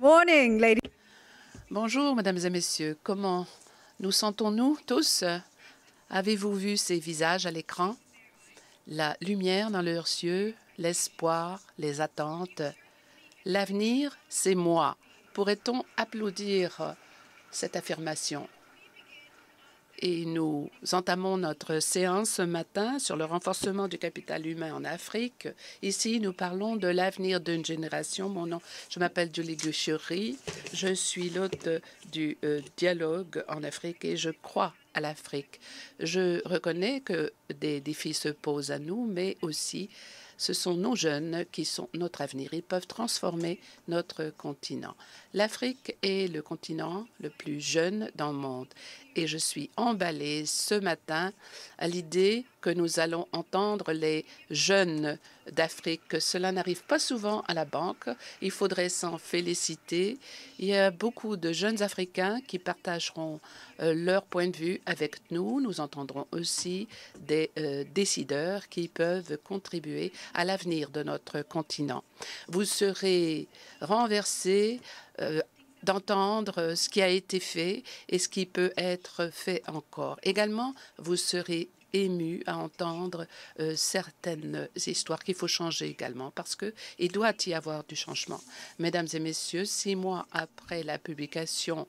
Morning, ladies. Bonjour, mesdames et messieurs. Comment nous sentons-nous tous? Avez-vous vu ces visages à l'écran? La lumière dans leurs yeux, l'espoir, les attentes. L'avenir, c'est moi. Pourrait-on applaudir cette affirmation? Et nous entamons notre séance ce matin sur le renforcement du capital humain en Afrique. Ici, nous parlons de l'avenir d'une génération. Je m'appelle Julie Guchuri. Je suis l'hôte du dialogue en Afrique et je crois à l'Afrique. Je reconnais que des défis se posent à nous, mais aussi ce sont nos jeunes qui sont notre avenir. Ils peuvent transformer notre continent. L'Afrique est le continent le plus jeune dans le monde. Et je suis emballée ce matin à l'idée que nous allons entendre les jeunes d'Afrique. Cela n'arrive pas souvent à la banque. Il faudrait s'en féliciter. Il y a beaucoup de jeunes Africains qui partageront leur point de vue avec nous. Nous entendrons aussi des décideurs qui peuvent contribuer à l'avenir de notre continent. Vous serez renversés d'entendre ce qui a été fait et ce qui peut être fait encore. Également, vous serez ému à entendre certaines histoires qu'il faut changer également parce qu'il doit y avoir du changement. Mesdames et messieurs, 6 mois après la publication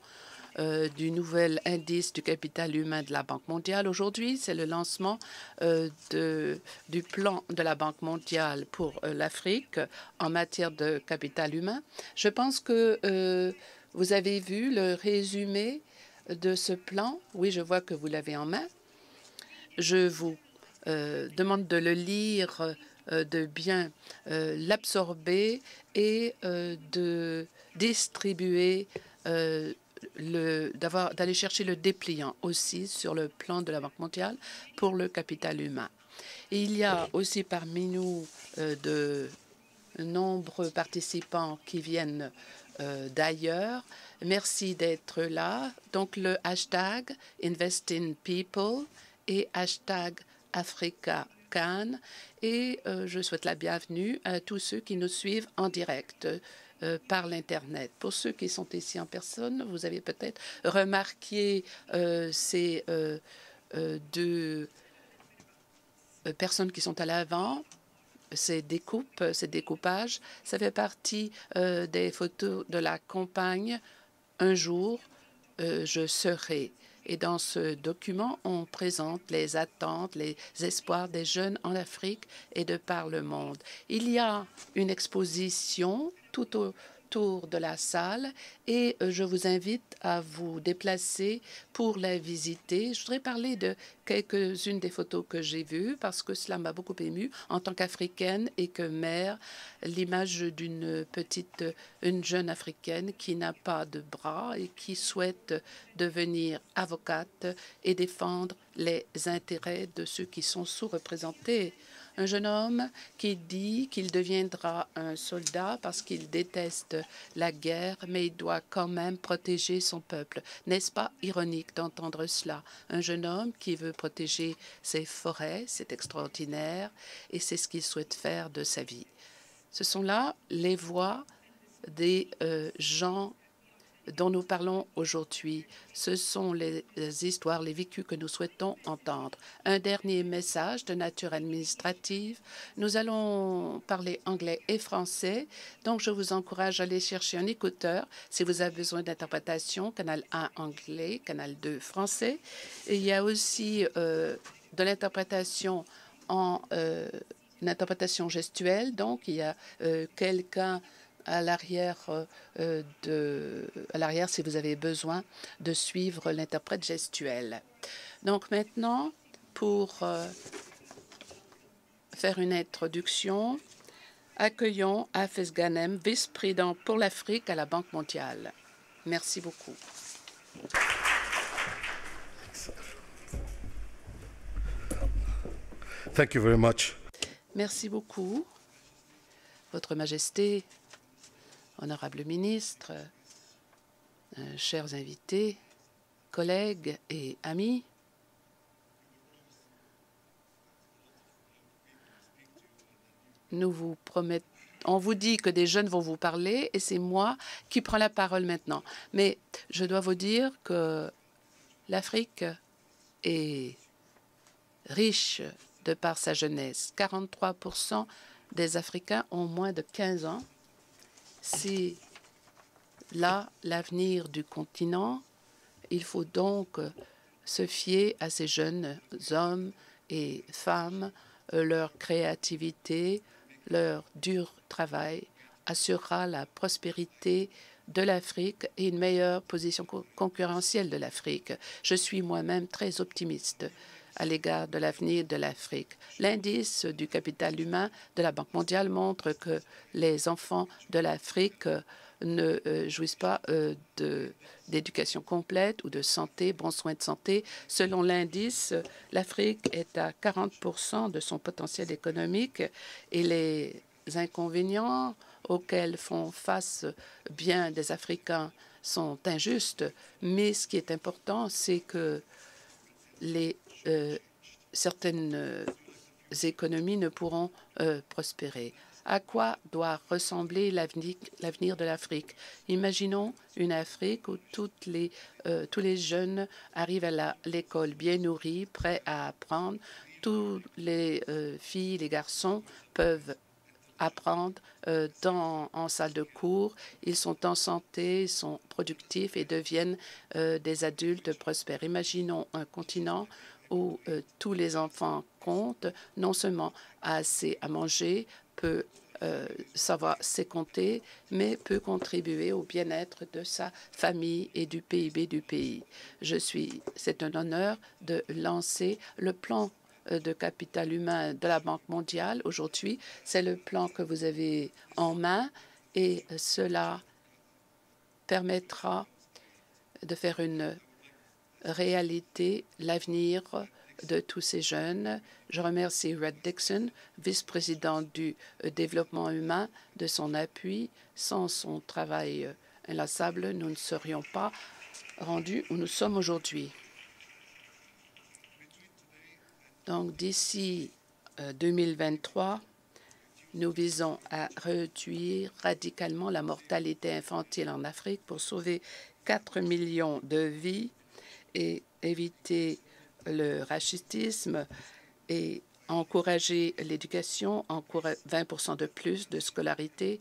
du nouvel indice du capital humain de la Banque mondiale. Aujourd'hui, c'est le lancement du plan de la Banque mondiale pour l'Afrique en matière de capital humain. Je pense que vous avez vu le résumé de ce plan. Oui, je vois que vous l'avez en main. Je vous demande de le lire, de bien l'absorber et de distribuer d'aller chercher le dépliant aussi sur le plan de la Banque mondiale pour le capital humain. Et il y a aussi parmi nous de nombreux participants qui viennent d'ailleurs. Merci d'être là. Donc le hashtag Invest in People et hashtag Africa Can. Et je souhaite la bienvenue à tous ceux qui nous suivent en direct par l'Internet. Pour ceux qui sont ici en personne, vous avez peut-être remarqué ces deux personnes qui sont à l'avant. Ces découpes, ces découpages, ça fait partie des photos de la campagne « Un jour, je serai ». Et dans ce document, on présente les attentes, les espoirs des jeunes en Afrique et de par le monde. Il y a une exposition tout autour de la salle et je vous invite à vous déplacer pour la visiter. Je voudrais parler de quelques-unes des photos que j'ai vues parce que cela m'a beaucoup émue en tant qu'Africaine et que mère. L'image une jeune Africaine qui n'a pas de bras et qui souhaite devenir avocate et défendre les intérêts de ceux qui sont sous-représentés. Un jeune homme qui dit qu'il deviendra un soldat parce qu'il déteste la guerre, mais il doit quand même protéger son peuple. N'est-ce pas ironique d'entendre cela? Un jeune homme qui veut protéger ses forêts, c'est extraordinaire, et c'est ce qu'il souhaite faire de sa vie. Ce sont là les voix des gens dont nous parlons aujourd'hui. Ce sont les histoires, les vécus que nous souhaitons entendre. Un dernier message de nature administrative. Nous allons parler anglais et français, donc je vous encourage à aller chercher un écouteur si vous avez besoin d'interprétation, canal 1 anglais, canal 2 français. Et il y a aussi de l'interprétation en une interprétation gestuelle, donc il y a quelqu'un à l'arrière si vous avez besoin de suivre l'interprète gestuel. Donc maintenant, pour faire une introduction, accueillons Hafez Ghanem, vice-président pour l'Afrique à la Banque mondiale. Merci beaucoup. Thank you very much. Merci beaucoup, Votre Majesté, honorable ministre, chers invités, collègues et amis. Nous vous On vous dit que des jeunes vont vous parler et c'est moi qui prends la parole maintenant. Mais je dois vous dire que l'Afrique est riche de par sa jeunesse. 43% des Africains ont moins de 15 ans. C'est là l'avenir du continent. Il faut donc se fier à ces jeunes hommes et femmes. Leur créativité, leur dur travail assurera la prospérité de l'Afrique et une meilleure position concurrentielle de l'Afrique. Je suis moi-même très optimiste à l'égard de l'avenir de l'Afrique. L'indice du capital humain de la Banque mondiale montre que les enfants de l'Afrique ne jouissent pas d'éducation complète ou de santé, bons soins de santé. Selon l'indice, l'Afrique est à 40% de son potentiel économique et les inconvénients auxquels font face bien des Africains sont injustes. Mais ce qui est important, c'est que certaines économies ne pourront prospérer. À quoi doit ressembler l'avenir de l'Afrique? Imaginons une Afrique où tous les jeunes arrivent à l'école bien nourris, prêts à apprendre. Tous les filles, les garçons peuvent apprendre en salle de cours. Ils sont en santé, ils sont productifs et deviennent des adultes prospères. Imaginons un continent où tous les enfants comptent, non seulement assez à manger, peut savoir se compter, mais peut contribuer au bien-être de sa famille et du PIB du pays. C'est un honneur de lancer le plan de capital humain de la Banque mondiale aujourd'hui. C'est le plan que vous avez en main et cela permettra de faire une réalité l'avenir de tous ces jeunes. Je remercie Red Dixon, vice-président du développement humain, de son appui. Sans son travail inlassable, nous ne serions pas rendus où nous sommes aujourd'hui. Donc, d'ici 2023, nous visons à réduire radicalement la mortalité infantile en Afrique pour sauver 4 millions de vies et éviter le racisme et encourager l'éducation, 20% de plus de scolarité,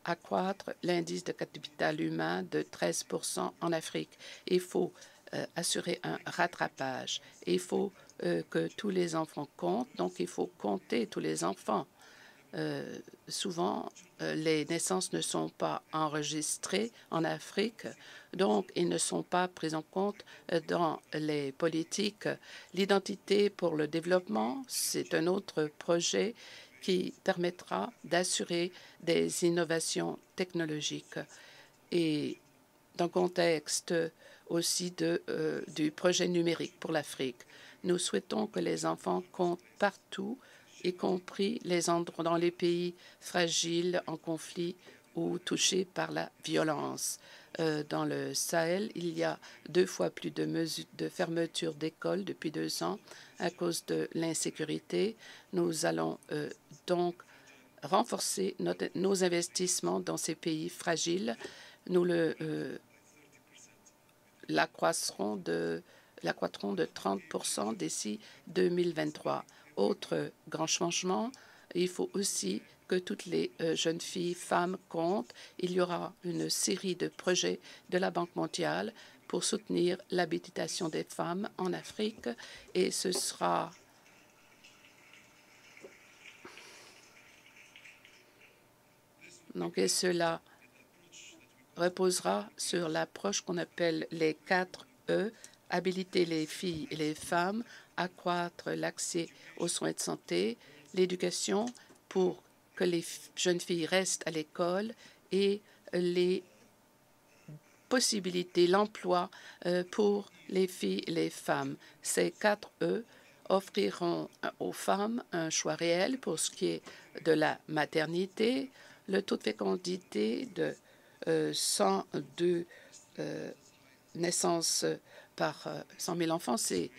accroître l'indice de capital humain de 13% en Afrique. Il faut assurer un rattrapage. Il faut que tous les enfants comptent, donc il faut compter tous les enfants. Souvent, les naissances ne sont pas enregistrées en Afrique, donc ils ne sont pas pris en compte dans les politiques. L'identité pour le développement, c'est un autre projet qui permettra d'assurer des innovations technologiques et dans le contexte aussi du projet numérique pour l'Afrique. Nous souhaitons que les enfants comptent partout, y compris dans les pays fragiles, en conflit ou touchés par la violence. Dans le Sahel, il y a 2 fois plus de fermetures d'écoles depuis 2 ans à cause de l'insécurité. Nous allons donc renforcer nos investissements dans ces pays fragiles. Nous l'accroîtrons de 30% d'ici 2023. Autre grand changement, il faut aussi que toutes les jeunes filles, femmes comptent. Il y aura une série de projets de la Banque mondiale pour soutenir l'habilitation des femmes en Afrique et ce sera donc cela reposera sur l'approche qu'on appelle les 4 E, habiliter les filles et les femmes, accroître l'accès aux soins de santé, l'éducation pour que les jeunes filles restent à l'école et les possibilités, l'emploi pour les filles et les femmes. Ces 4 E offriront aux femmes un choix réel pour ce qui est de la maternité, le taux de fécondité de 102 naissances par 100 000 enfants, c'est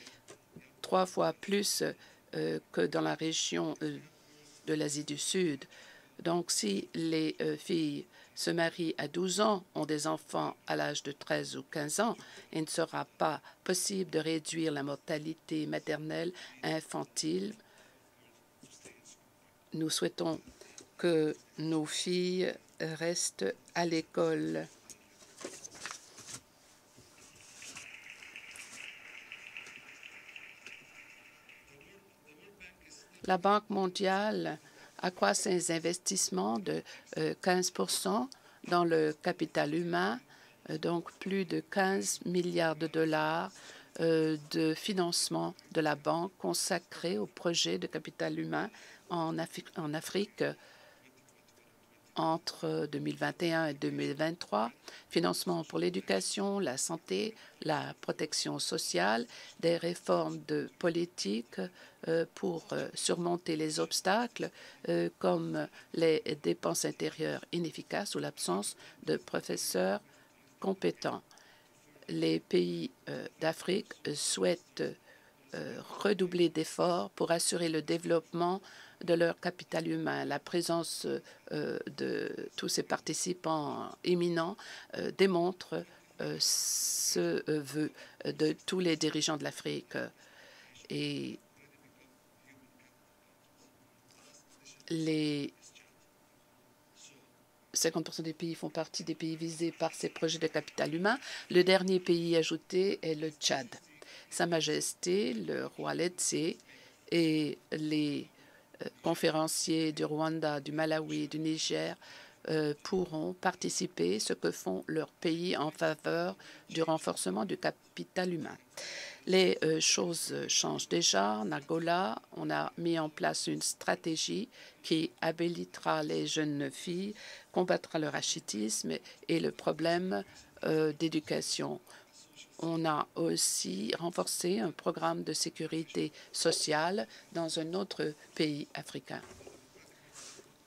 3 fois plus que dans la région de l'Asie du Sud. Donc, si les filles se marient à 12 ans, ont des enfants à l'âge de 13 ou 15 ans, il ne sera pas possible de réduire la mortalité maternelle infantile. Nous souhaitons que nos filles restent à l'école. La Banque mondiale accroît ses investissements de 15 dans le capital humain, donc plus de 15 milliards de dollars de financement de la banque consacré au projet de capital humain en Afrique entre 2021 et 2023, financement pour l'éducation, la santé, la protection sociale, des réformes de politique pour surmonter les obstacles comme les dépenses intérieures inefficaces ou l'absence de professeurs compétents. Les pays d'Afrique souhaitent redoubler d'efforts pour assurer le développement de leur capital humain. La présence de tous ces participants éminents démontre ce vœu de tous les dirigeants de l'Afrique. Et les 50% des pays font partie des pays visés par ces projets de capital humain. Le dernier pays ajouté est le Tchad. Sa Majesté, le roi Letsie, et les conférenciers du Rwanda, du Malawi, du Niger pourront participer, ce que font leurs pays en faveur du renforcement du capital humain. Les choses changent déjà. En Angola, on a mis en place une stratégie qui habilitera les jeunes filles, combattra le rachitisme et le problème d'éducation. On a aussi renforcé un programme de sécurité sociale dans un autre pays africain.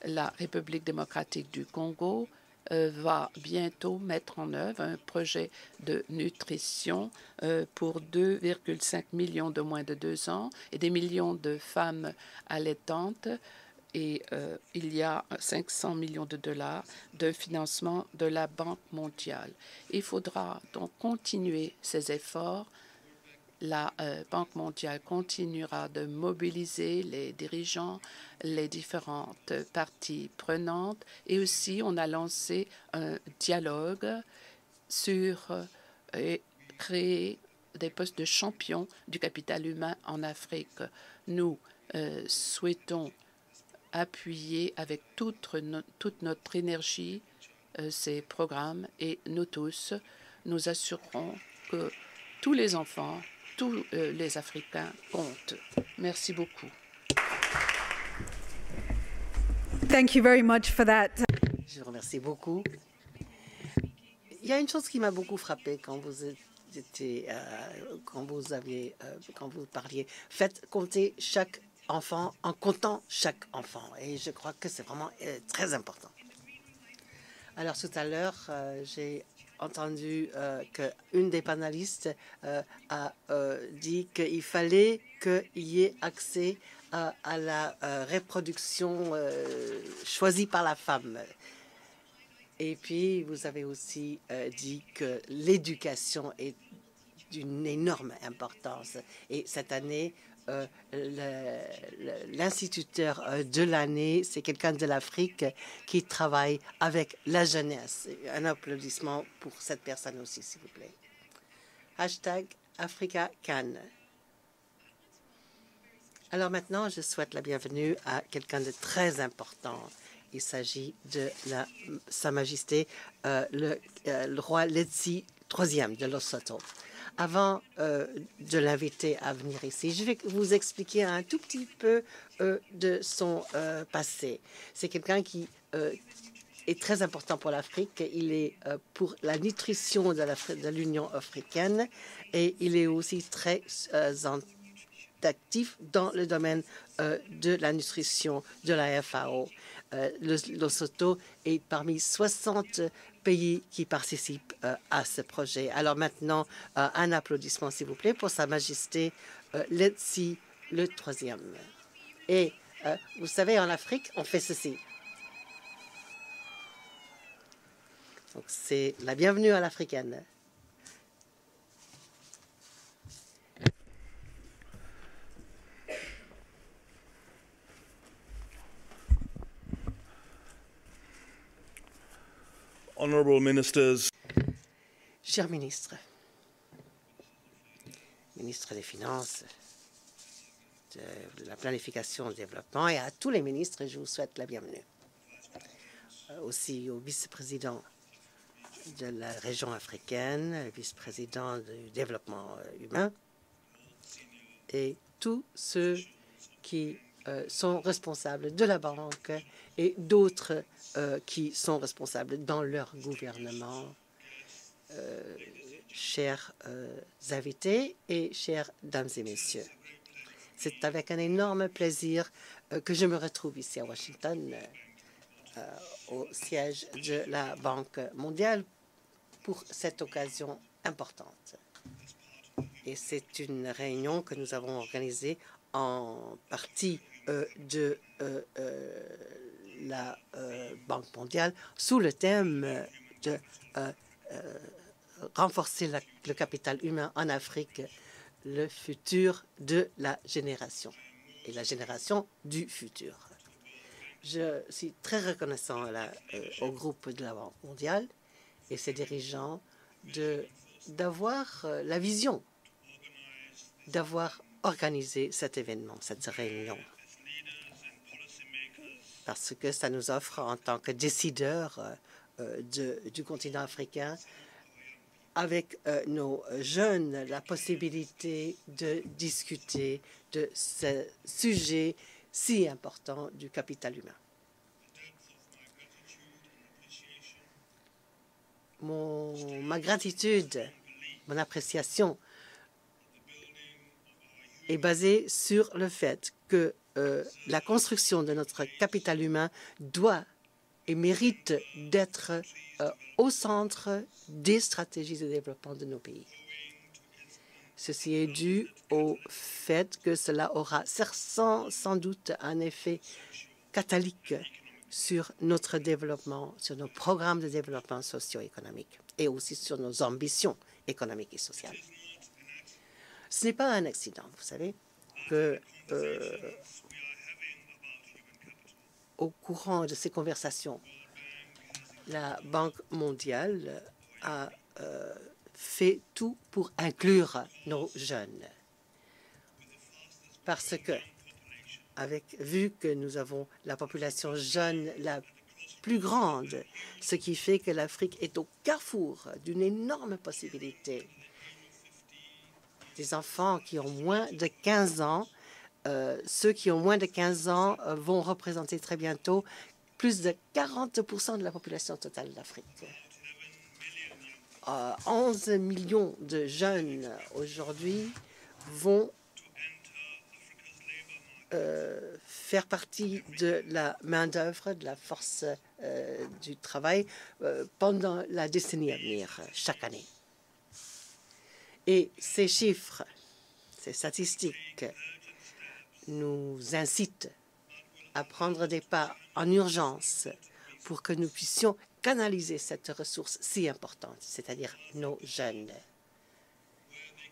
La République démocratique du Congo va bientôt mettre en œuvre un projet de nutrition pour 2,5 millions de moins de 2 ans et des millions de femmes allaitantes. Et il y a 500 millions de dollars de financement de la Banque mondiale. Il faudra donc continuer ces efforts. La Banque mondiale continuera de mobiliser les dirigeants, les différentes parties prenantes, et aussi on a lancé un dialogue sur créer des postes de champions du capital humain en Afrique. Nous souhaitons appuyer avec toute notre énergie ces programmes et nous tous, nous assurerons que tous les enfants, tous les Africains comptent. Merci beaucoup. Thank you very much for that. Je vous remercie beaucoup. Il y a une chose qui m'a beaucoup frappée quand vous parliez. Faites compter chaque enfant en comptant chaque enfant. Et je crois que c'est vraiment très important. Alors tout à l'heure, j'ai entendu qu'une des panélistes a dit qu'il fallait qu'il y ait accès à la reproduction choisie par la femme. Et puis, vous avez aussi dit que l'éducation est d'une énorme importance. Et cette année, l'instituteur de l'année, c'est quelqu'un de l'Afrique qui travaille avec la jeunesse. Un applaudissement pour cette personne aussi, s'il vous plaît. Hashtag AfricaCan. Alors maintenant, je souhaite la bienvenue à quelqu'un de très important. Il s'agit de Sa Majesté, le roi Letsie III de Lesotho. Avant de l'inviter à venir ici, je vais vous expliquer un tout petit peu de son passé. C'est quelqu'un qui est très important pour l'Afrique. Il est pour la nutrition de l'Union africaine et il est aussi très actif dans le domaine de la nutrition de la FAO. Lesotho est parmi 60 pays qui participent à ce projet. Alors maintenant, un applaudissement, s'il vous plaît, pour Sa Majesté Letsie III. Et vous savez, en Afrique, on fait ceci. Donc, c'est la bienvenue à l'africaine. Honourable Ministers. Chers ministres, ministre des Finances, de la planification et du développement, et à tous les ministres, je vous souhaite la bienvenue. Aussi au vice-président de la région africaine, le vice-président du développement humain, et tous ceux qui sont responsables de la banque et d'autres qui sont responsables dans leur gouvernement. Chers invités et chères dames et messieurs, c'est avec un énorme plaisir que je me retrouve ici à Washington, au siège de la Banque mondiale, pour cette occasion importante. Et c'est une réunion que nous avons organisée en partie de la Banque mondiale sous le thème de renforcer le capital humain en Afrique, le futur de la génération et la génération du futur. Je suis très reconnaissant au groupe de la Banque mondiale et ses dirigeants d'avoir la vision, d'avoir organisé cet événement, cette réunion, parce que ça nous offre en tant que décideurs du continent africain, avec nos jeunes, la possibilité de discuter de ce sujet si important du capital humain. Ma gratitude, mon appréciation est basée sur le fait que la construction de notre capital humain doit et mérite d'être au centre des stratégies de développement de nos pays. Ceci est dû au fait que cela aura sans doute un effet catalytique sur notre développement, sur nos programmes de développement socio-économique et aussi sur nos ambitions économiques et sociales. Ce n'est pas un accident, vous savez, que au courant de ces conversations, la Banque mondiale a fait tout pour inclure nos jeunes. Parce que, vu que nous avons la population jeune la plus grande, ce qui fait que l'Afrique est au carrefour d'une énorme possibilité. Des enfants qui ont moins de 15 ans, ceux qui ont moins de 15 ans vont représenter très bientôt plus de 40% de la population totale d'Afrique. 11 millions de jeunes aujourd'hui vont faire partie de la main-d'œuvre, de la force du travail pendant la décennie à venir, chaque année. Et ces chiffres, ces statistiques nous incitent à prendre des pas en urgence pour que nous puissions canaliser cette ressource si importante, c'est-à-dire nos jeunes,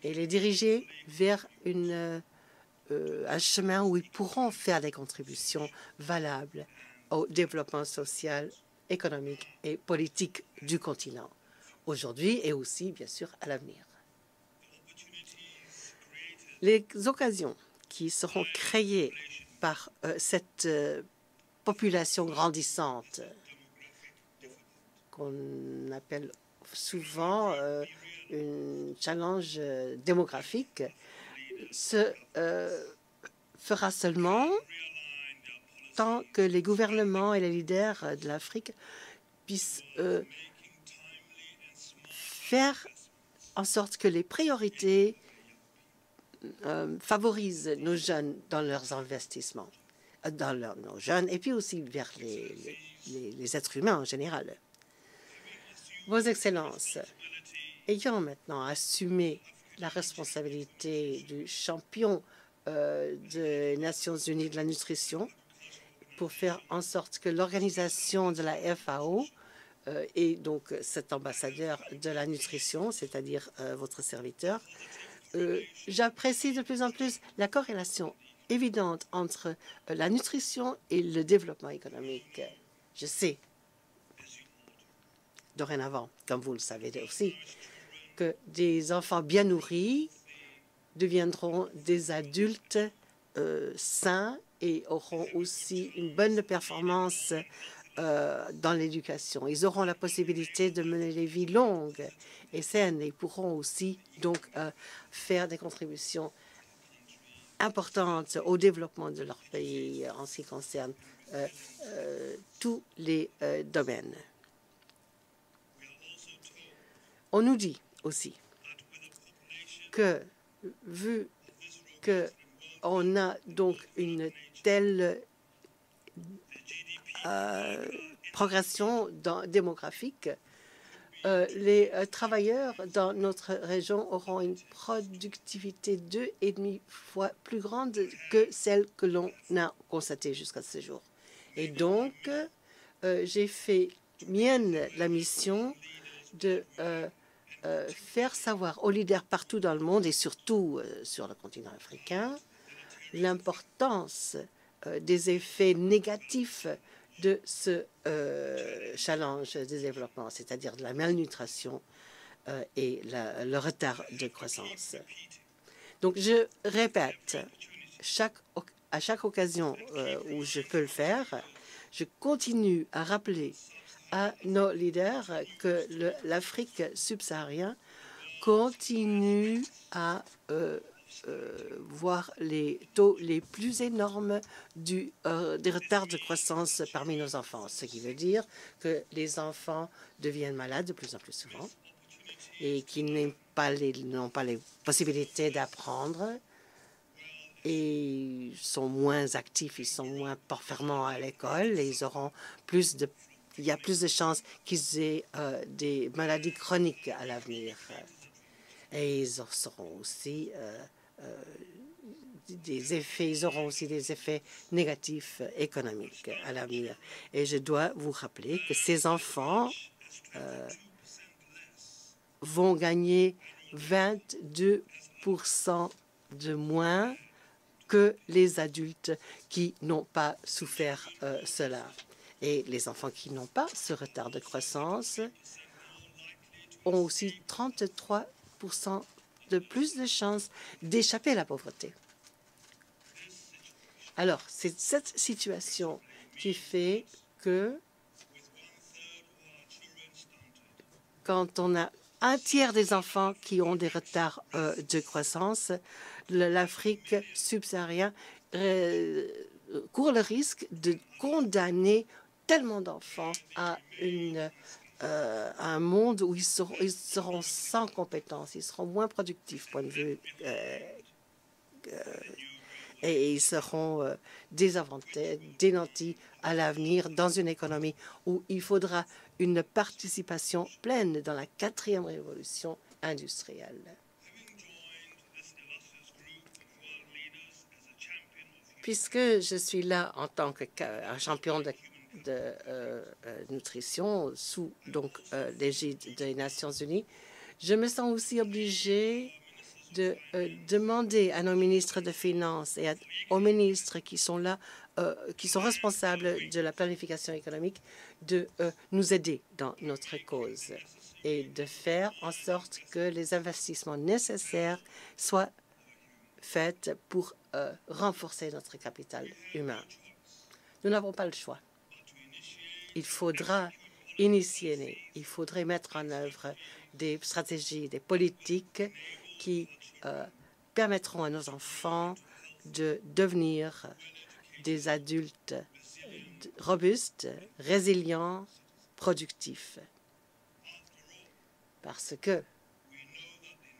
et les diriger vers un chemin où ils pourront faire des contributions valables au développement social, économique et politique du continent, aujourd'hui et aussi, bien sûr, à l'avenir. Les occasions qui seront créées par cette population grandissante, qu'on appelle souvent un challenge démographique, se fera seulement tant que les gouvernements et les leaders de l'Afrique puissent faire en sorte que les priorités favorisent nos jeunes dans leurs investissements, nos jeunes et puis aussi vers les êtres humains en général. Vos Excellences, ayant maintenant assumé la responsabilité du champion des Nations Unies de la nutrition pour faire en sorte que l'organisation de la FAO et donc cet ambassadeur de la nutrition, c'est-à-dire votre serviteur, j'apprécie de plus en plus la corrélation évidente entre la nutrition et le développement économique. Je sais, dorénavant, comme vous le savez aussi, que des enfants bien nourris deviendront des adultes sains et auront aussi une bonne performance dans l'éducation. Ils auront la possibilité de mener des vies longues et saines et pourront aussi donc faire des contributions importantes au développement de leur pays en ce qui concerne tous les domaines. On nous dit aussi que, vu qu'on a donc une telle progression démographique, les travailleurs dans notre région auront une productivité 2,5 fois plus grande que celle que l'on a constatée jusqu'à ce jour. Et donc, j'ai fait mienne la mission de faire savoir aux leaders partout dans le monde et surtout sur le continent africain l'importance des effets négatifs de ce challenge de développement, c'est-à-dire de la malnutrition et le retard de croissance. Donc, je répète, à chaque occasion où je peux le faire, je continue à rappeler à nos leaders que l'Afrique subsaharienne continue à voir les taux les plus énormes des retards de croissance parmi nos enfants, ce qui veut dire que les enfants deviennent malades de plus en plus souvent et qui n'ont pas les possibilités d'apprendre et sont moins actifs, ils sont moins performants à l'école et ils auront il y a plus de chances qu'ils aient des maladies chroniques à l'avenir. Et ils auront aussi des effets négatifs économiques à l'avenir. Et je dois vous rappeler que ces enfants vont gagner 22% de moins que les adultes qui n'ont pas souffert cela. Et les enfants qui n'ont pas ce retard de croissance ont aussi 33% de plus de chances d'échapper à la pauvreté. Alors, c'est cette situation qui fait que quand on a un tiers des enfants qui ont des retards de croissance, l'Afrique subsaharienne court le risque de condamner tellement d'enfants à un monde où ils seront sans compétences, ils seront moins productifs, point de vue, et ils seront dénantis à l'avenir dans une économie où il faudra une participation pleine dans la 4e révolution industrielle. Puisque je suis là en tant qu'un champion de nutrition sous l'égide des Nations Unies, je me sens aussi obligée de demander à nos ministres de Finances et aux ministres qui sont là, qui sont responsables de la planification économique, de nous aider dans notre cause et de faire en sorte que les investissements nécessaires soient faits pour renforcer notre capital humain. Nous n'avons pas le choix. Il faudra initier, il faudrait mettre en œuvre des stratégies, des politiques qui permettront à nos enfants de devenir des adultes robustes, résilients, productifs. Parce que,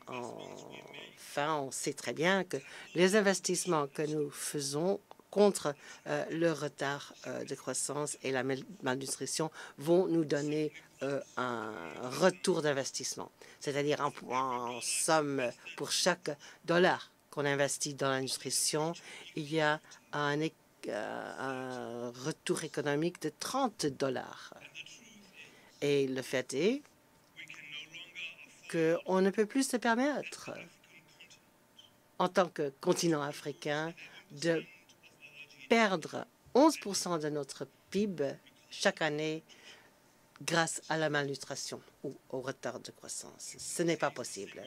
enfin, on sait très bien que les investissements que nous faisons contre le retard de croissance et la malnutrition vont nous donner un retour d'investissement. C'est-à-dire, en somme, pour chaque dollar qu'on investit dans la nutrition, il y a un retour économique de $30. Et le fait est qu'on ne peut plus se permettre, en tant que continent africain, de perdre 11% de notre PIB chaque année grâce à la malnutrition ou au retard de croissance. Ce n'est pas possible.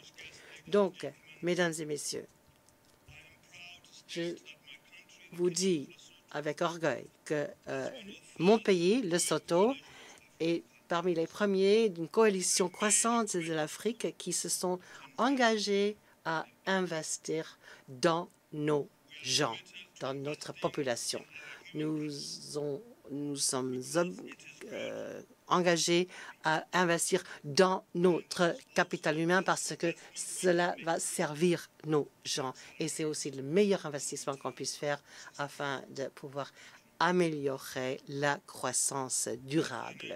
Donc, mesdames et messieurs, je vous dis avec orgueil que mon pays, Lesotho, est parmi les premiers d'une coalition croissante de l'Afrique qui se sont engagés à investir dans nos gens, dans notre population. Nous sommes engagés à investir dans notre capital humain parce que cela va servir nos gens. Et c'est aussi le meilleur investissement qu'on puisse faire afin de pouvoir améliorer la croissance durable.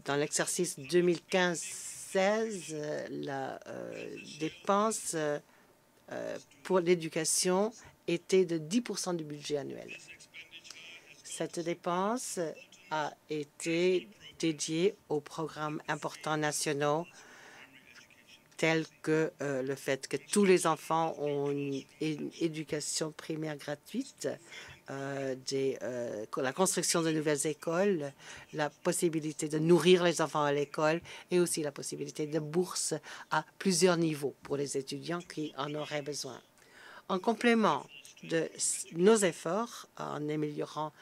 Dans l'exercice 2015-16, la dépense pour l'éducation était de 10% du budget annuel. Cette dépense a été dédiée aux programmes importants nationaux tels que le fait que tous les enfants ont une éducation primaire gratuite, la construction de nouvelles écoles, la possibilité de nourrir les enfants à l'école et aussi la possibilité de bourses à plusieurs niveaux pour les étudiants qui en auraient besoin. En complément de nos efforts en améliorant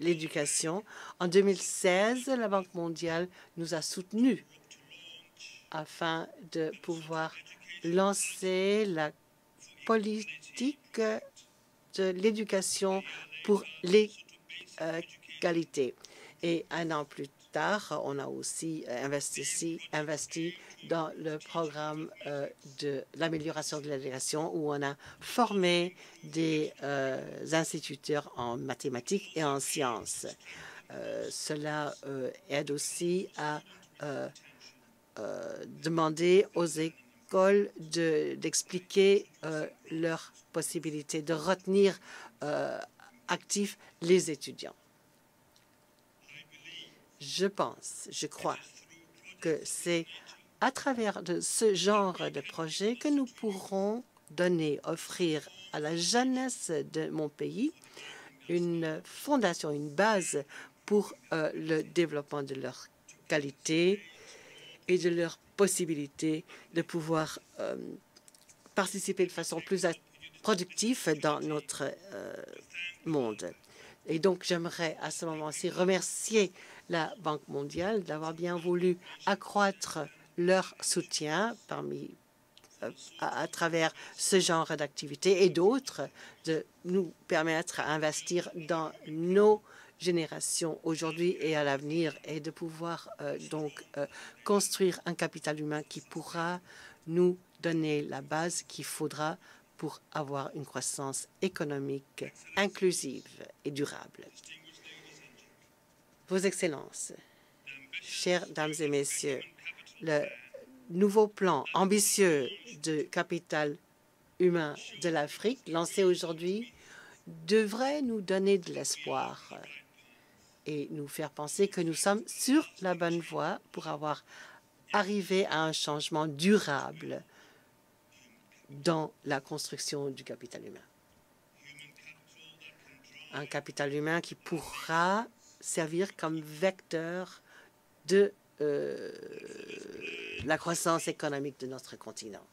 l'éducation, en 2016, la Banque mondiale nous a soutenus afin de pouvoir lancer la politique de l'éducation pour l'égalité. Et un an plus tard, on a aussi investi dans le programme de l'amélioration de l'éducation où on a formé des instituteurs en mathématiques et en sciences. Cela aide aussi à demander aux écoles d'expliquer leurs possibilités de retenir actifs les étudiants. Je crois que c'est à travers de ce genre de projet que nous pourrons offrir à la jeunesse de mon pays une fondation, une base pour le développement de leur qualité et de leur possibilité de pouvoir participer de façon plus productive dans notre monde. Et donc, j'aimerais à ce moment-ci remercier la Banque mondiale d'avoir bien voulu accroître leur soutien à travers ce genre d'activités et d'autres, de nous permettre à investir dans nos générations aujourd'hui et à l'avenir et de pouvoir construire un capital humain qui pourra nous donner la base qu'il faudra pour avoir une croissance économique inclusive et durable. Vos Excellences, chères dames et messieurs, le nouveau plan ambitieux de capital humain de l'Afrique, lancé aujourd'hui, devrait nous donner de l'espoir et nous faire penser que nous sommes sur la bonne voie pour arriver à un changement durable dans la construction du capital humain. Un capital humain qui pourra servir comme vecteur de la croissance économique de notre continent.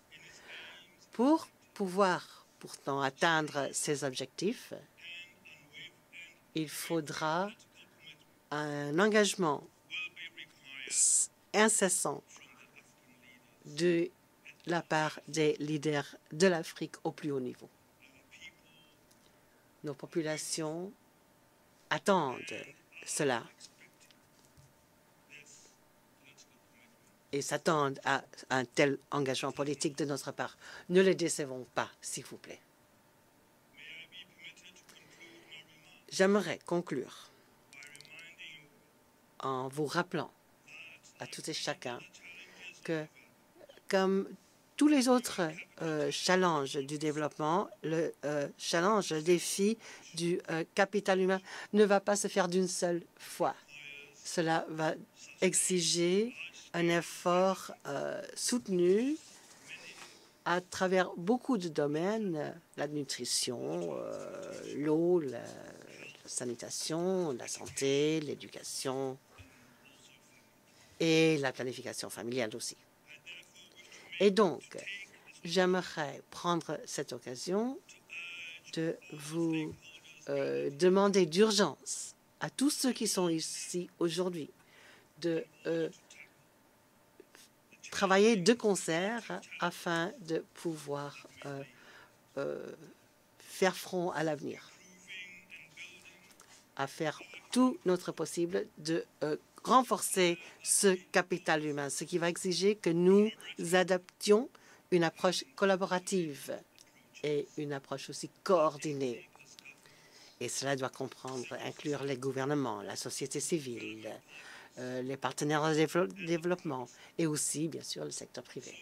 Pour pouvoir pourtant atteindre ces objectifs, il faudra un engagement incessant de la part des leaders de l'Afrique au plus haut niveau. Nos populations attendent cela et s'attendent à un tel engagement politique de notre part. Ne les décevons pas, s'il vous plaît. J'aimerais conclure en vous rappelant à tout et chacun que, comme tous les autres challenges du développement, le challenge, le défi du capital humain ne va pas se faire d'une seule fois. Cela va exiger un effort soutenu à travers beaucoup de domaines, la nutrition, l'eau, la sanitation, la santé, l'éducation et la planification familiale aussi. Et donc, j'aimerais prendre cette occasion de vous demander d'urgence à tous ceux qui sont ici aujourd'hui de travailler de concert afin de pouvoir faire front à l'avenir, à faire tout notre possible de renforcer ce capital humain, ce qui va exiger que nous adaptions une approche collaborative et une approche aussi coordonnée. Et cela doit inclure les gouvernements, la société civile, les partenaires de développement et aussi, bien sûr, le secteur privé.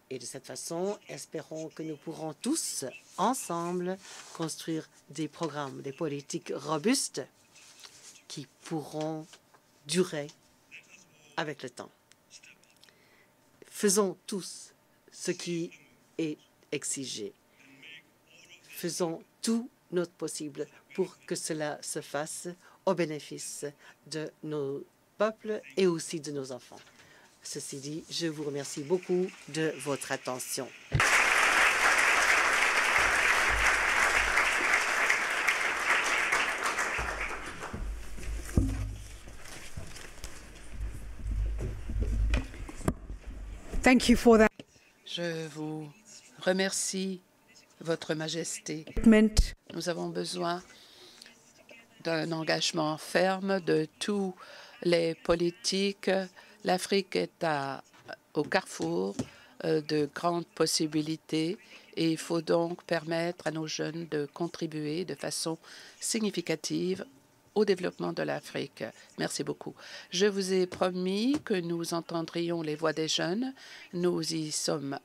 Et de cette façon, espérons que nous pourrons tous, ensemble, construire des programmes, des politiques robustes qui pourront durer avec le temps. Faisons tous ce qui est exigé. Faisons tout notre possible pour que cela se fasse au bénéfice de nos peuples et aussi de nos enfants. Ceci dit, je vous remercie beaucoup de votre attention. Thank you for that Je vous remercie, Votre Majesté. statement. Nous avons besoin d'un engagement ferme de tous les politiques. L'Afrique est au carrefour de grandes possibilités et il faut donc permettre à nos jeunes de contribuer de façon significative au développement de l'Afrique. Merci beaucoup. Je vous ai promis que nous entendrions les voix des jeunes. Nous y sommes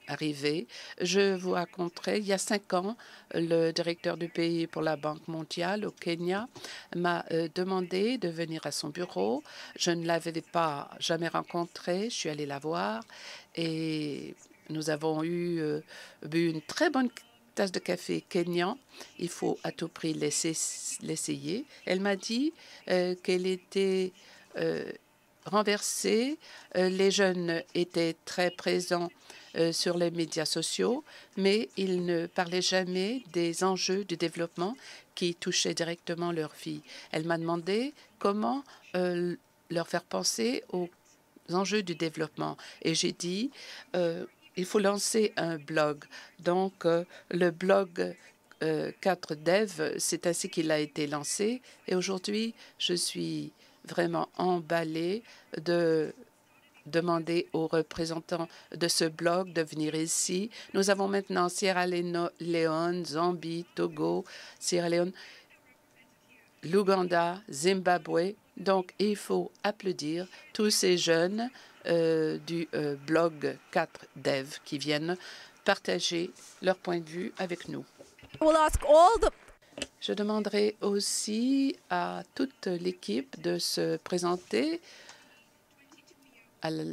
arrivés. Je vous raconterai, il y a 5 ans, le directeur du pays pour la Banque mondiale au Kenya m'a demandé de venir à son bureau. Je ne l'avais pas jamais rencontrée. Je suis allée la voir et nous avons bu une très bonne tasse de café kényan. Il faut à tout prix l'essayer. Elle m'a dit qu'elle était renversée. Les jeunes étaient très présents sur les médias sociaux, mais ils ne parlaient jamais des enjeux du développement qui touchaient directement leur vie. Elle m'a demandé comment leur faire penser aux enjeux du développement. Et j'ai dit il faut lancer un blog. Donc, le blog 4Dev, c'est ainsi qu'il a été lancé. Et aujourd'hui, je suis vraiment emballée de demander aux représentants de ce blog de venir ici. Nous avons maintenant Sierra Leone, Zambie, Togo, Sierra Leone, l'Ouganda, Zimbabwe. Donc, il faut applaudir tous ces jeunes du blog 4Dev qui viennent partager leur point de vue avec nous. Je demanderai aussi à toute l'équipe de se présenter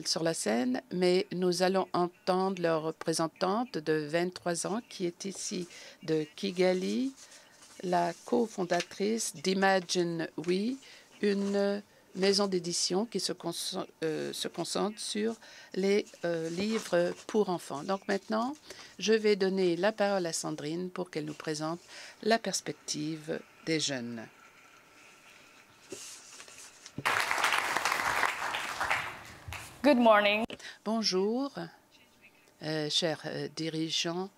sur la scène, mais nous allons entendre leur représentante de 23 ans qui est ici de Kigali, la cofondatrice d'Imagine We, une maison d'édition qui se concentre sur les livres pour enfants. Donc maintenant, je vais donner la parole à Sandrine pour qu'elle nous présente la perspective des jeunes. Good morning. Bonjour, chers dirigeants,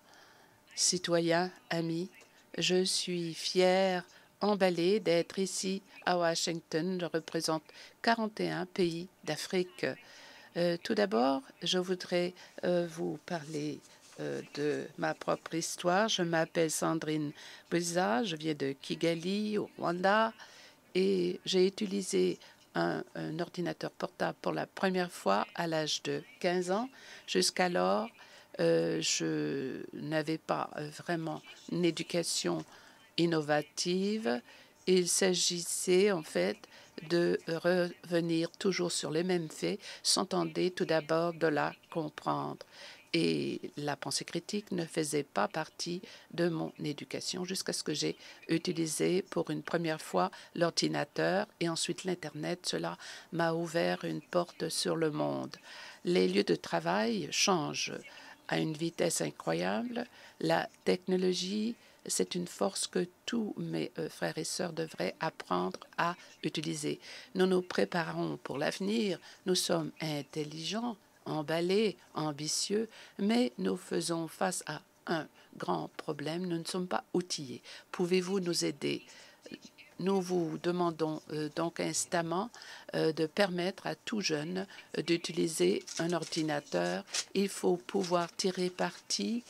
citoyens, amis. Je suis fière, emballée d'être ici à Washington. Je représente 41 pays d'Afrique. Tout d'abord, je voudrais vous parler de ma propre histoire. Je m'appelle Sandrine Bwiza, je viens de Kigali, au Rwanda, et j'ai utilisé un ordinateur portable pour la première fois à l'âge de 15 ans. Jusqu'alors, je n'avais pas vraiment une éducation innovative. Il s'agissait en fait de revenir toujours sur les mêmes faits, sans tenter tout d'abord de la comprendre. Et la pensée critique ne faisait pas partie de mon éducation jusqu'à ce que j'ai utilisé pour une première fois l'ordinateur et ensuite l'Internet. Cela m'a ouvert une porte sur le monde. Les lieux de travail changent à une vitesse incroyable. La technologie, c'est une force que tous mes frères et sœurs devraient apprendre à utiliser. Nous nous préparons pour l'avenir. Nous sommes intelligents, emballés, ambitieux, mais nous faisons face à un grand problème. Nous ne sommes pas outillés. Pouvez-vous nous aider? Nous vous demandons donc instamment de permettre à tout jeune d'utiliser un ordinateur. Il faut pouvoir tirer parti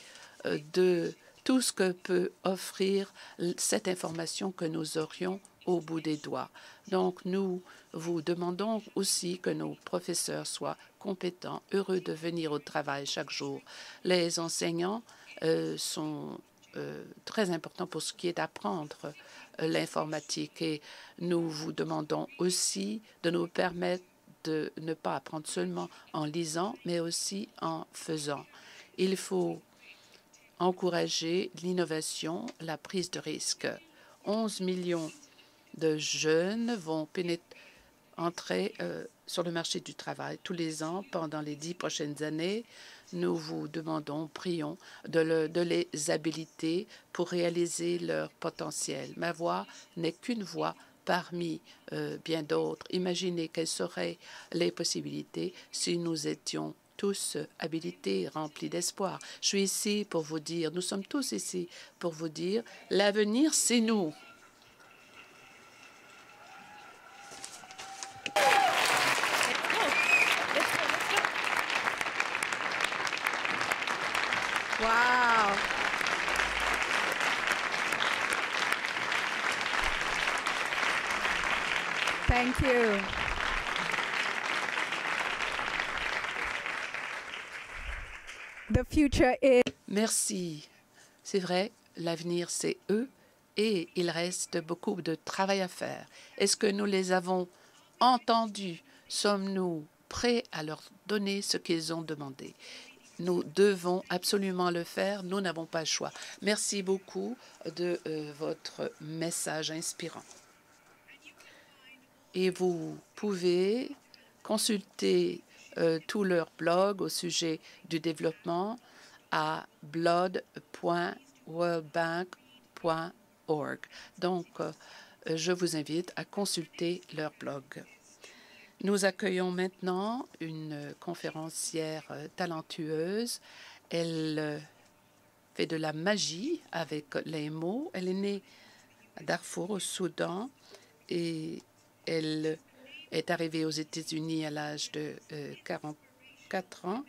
de tout ce que peut offrir cette information que nous aurions au bout des doigts. Donc, nous vous demandons aussi que nos professeurs soient compétents, heureux de venir au travail chaque jour. Les enseignants sont très importants pour ce qui est d'apprendre l'informatique et nous vous demandons aussi de nous permettre de ne pas apprendre seulement en lisant, mais aussi en faisant. Il faut encourager l'innovation, la prise de risque. 11 millions de jeunes vont entrer sur le marché du travail tous les ans pendant les 10 prochaines années. Nous vous demandons, prions, de les habiliter pour réaliser leur potentiel. Ma voix n'est qu'une voix parmi bien d'autres. Imaginez quelles seraient les possibilités si nous étions tous habilités, remplis d'espoir. Je suis ici pour vous dire, nous sommes tous ici pour vous dire, l'avenir, c'est nous. Wow. Thank you. The future is... Merci. C'est vrai, l'avenir, c'est eux et il reste beaucoup de travail à faire. Est-ce que nous les avons entendus? Sommes-nous prêts à leur donner ce qu'ils ont demandé? Nous devons absolument le faire. Nous n'avons pas le choix. Merci beaucoup de votre message inspirant. Et vous pouvez consulter tous leurs blogs au sujet du développement à blood.worldbank.org. Donc, je vous invite à consulter leur blog. Nous accueillons maintenant une conférencière talentueuse. Elle fait de la magie avec les mots. Elle est née à Darfour, au Soudan, et elle est arrivée aux États-Unis à l'âge de 44 ans.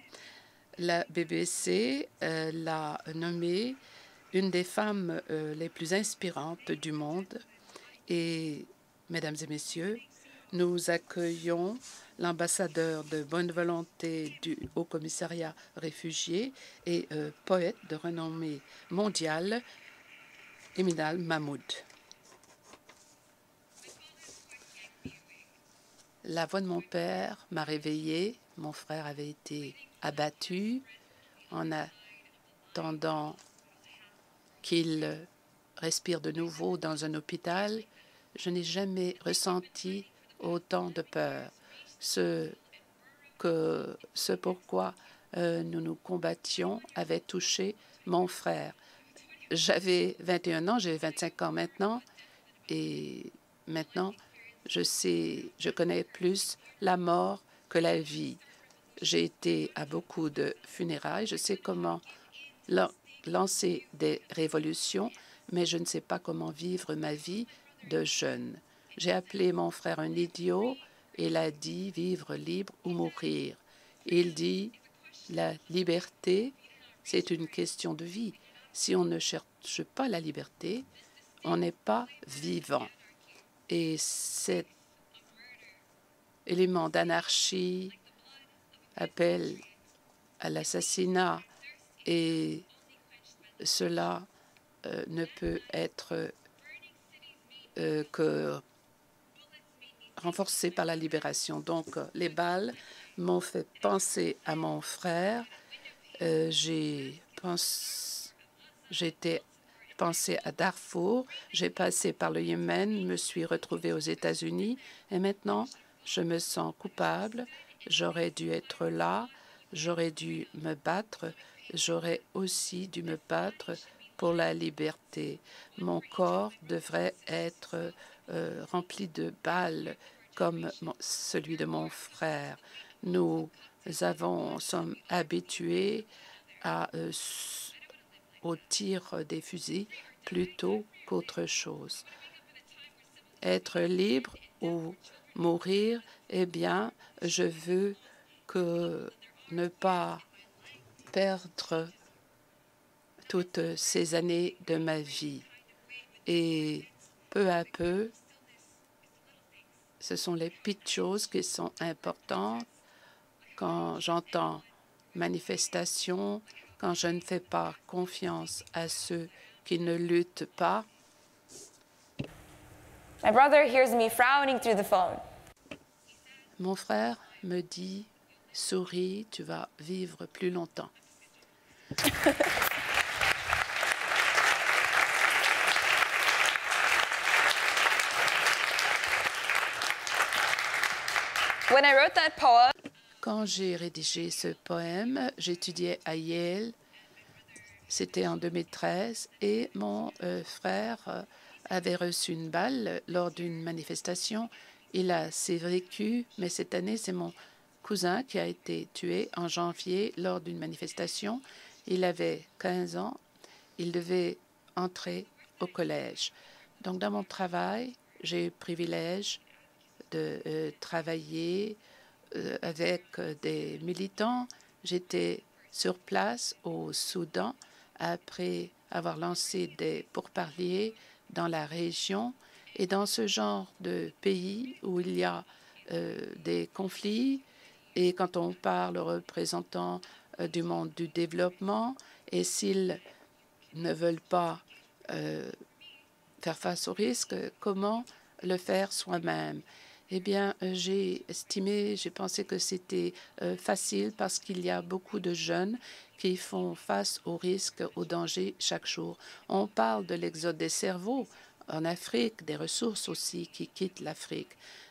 La BBC l'a nommée une des femmes les plus inspirantes du monde. Et, mesdames et messieurs, nous accueillons l'ambassadeur de bonne volonté du Haut-Commissariat réfugié et poète de renommée mondiale, Eminal Mahmoud. La voix de mon père m'a réveillée. Mon frère avait été abattu en attendant qu'il respire de nouveau dans un hôpital. Je n'ai jamais ressenti autant de peur. Ce pourquoi nous nous combattions avait touché mon frère. J'avais 21 ans, j'ai 25 ans maintenant, et maintenant, je connais plus la mort que la vie. J'ai été à beaucoup de funérailles. Je sais comment lancer des révolutions, mais je ne sais pas comment vivre ma vie de jeune. J'ai appelé mon frère un idiot et il a dit vivre libre ou mourir. Il dit la liberté, c'est une question de vie. Si on ne cherche pas la liberté, on n'est pas vivant. Et cette éléments d'anarchie, appel à l'assassinat, et cela ne peut être que renforcé par la libération. Donc, les balles m'ont fait penser à mon frère. J'ai pensé à Darfour, j'ai passé par le Yémen, me suis retrouvée aux États-Unis et maintenant, je me sens coupable. J'aurais dû être là, j'aurais dû me battre, j'aurais aussi dû me battre pour la liberté. Mon corps devrait être rempli de balles comme celui de mon frère. Nous sommes habitués au tir des fusils plutôt qu'autre chose. Être libre ou mourir, eh bien, je veux ne pas perdre toutes ces années de ma vie. Et peu à peu, ce sont les petites choses qui sont importantes. Quand j'entends manifestation, quand je ne fais pas confiance à ceux qui ne luttent pas. My brother hears me frowning through the phone. Mon frère me dit, souris, tu vas vivre plus longtemps. When I wrote that poem, quand j'ai rédigé ce poème, j'étudiais à Yale. C'était en 2013 et mon frère avait reçu une balle lors d'une manifestation. Il a survécu, mais cette année, c'est mon cousin qui a été tué en janvier lors d'une manifestation. Il avait 15 ans. Il devait entrer au collège. Donc, dans mon travail, j'ai eu le privilège de travailler avec des militants. J'étais sur place au Soudan après avoir lancé des pourparlers dans la région. Et dans ce genre de pays où il y a des conflits, et quand on parle aux représentants du monde du développement, et s'ils ne veulent pas faire face au risque, comment le faire soi-même? Eh bien, j'ai pensé que c'était facile parce qu'il y a beaucoup de jeunes qui font face aux risques, aux dangers chaque jour. On parle de l'exode des cerveaux en Afrique, des ressources aussi qui quittent l'Afrique.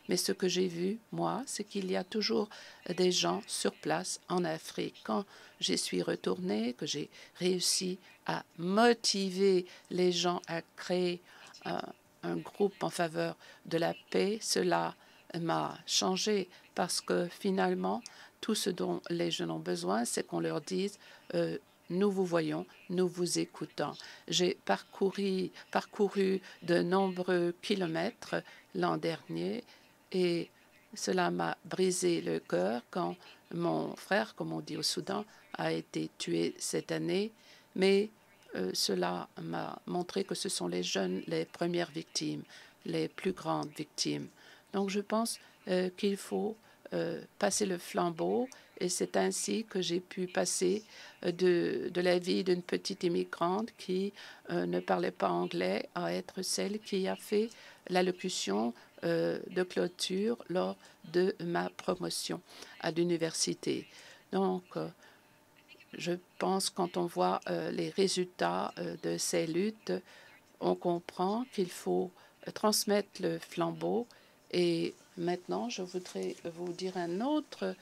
Mais ce que j'ai vu, moi, c'est qu'il y a toujours des gens sur place en Afrique. Quand j'y suis retournée, que j'ai réussi à motiver les gens à créer un groupe en faveur de la paix, cela m'a changé parce que finalement, tout ce dont les jeunes ont besoin, c'est qu'on leur dise nous vous voyons, nous vous écoutons. J'ai parcouru de nombreux kilomètres l'an dernier et cela m'a brisé le cœur quand mon frère, comme on dit au Soudan, a été tué cette année. Mais cela m'a montré que ce sont les jeunes les premières victimes, les plus grandes victimes. Donc, je pense qu'il faut passer le flambeau et c'est ainsi que j'ai pu passer de la vie d'une petite immigrante qui ne parlait pas anglais à être celle qui a fait l'allocution de clôture lors de ma promotion à l'université. Donc, je pense quand on voit les résultats de ces luttes, on comprend qu'il faut transmettre le flambeau. Et maintenant, je voudrais vous dire un autre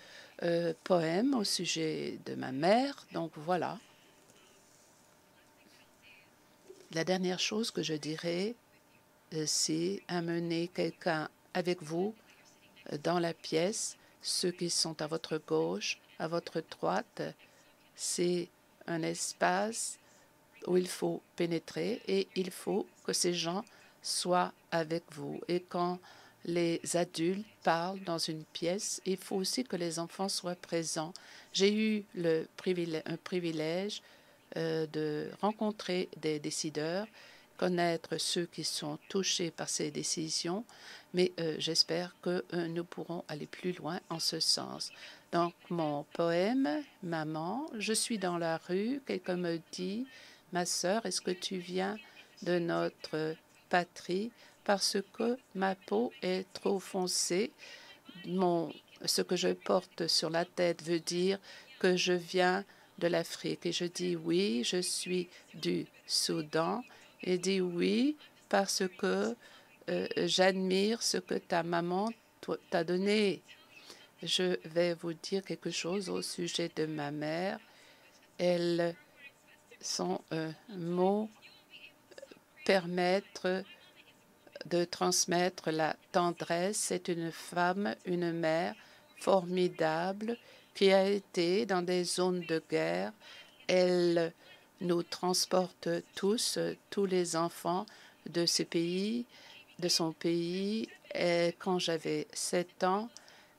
poème au sujet de ma mère. Donc voilà. La dernière chose que je dirais, c'est amener quelqu'un avec vous dans la pièce. Ceux qui sont à votre gauche, à votre droite, c'est un espace où il faut pénétrer et il faut que ces gens soient avec vous. Et quand les adultes parlent dans une pièce, il faut aussi que les enfants soient présents. J'ai eu un privilège de rencontrer des décideurs, connaître ceux qui sont touchés par ces décisions, mais j'espère que nous pourrons aller plus loin en ce sens. Donc, mon poème, Maman, je suis dans la rue, quelqu'un me dit, ma sœur, est-ce que tu viens de notre patrie parce que ma peau est trop foncée. Ce que je porte sur la tête veut dire que je viens de l'Afrique. Et je dis oui, je suis du Soudan. Et dis oui parce que j'admire ce que ta maman t'a donné. Je vais vous dire quelque chose au sujet de ma mère. Son mot permettre de transmettre la tendresse. C'est une femme, une mère formidable qui a été dans des zones de guerre. Elle nous transporte tous les enfants de ce pays, de son pays. Et quand j'avais 7 ans,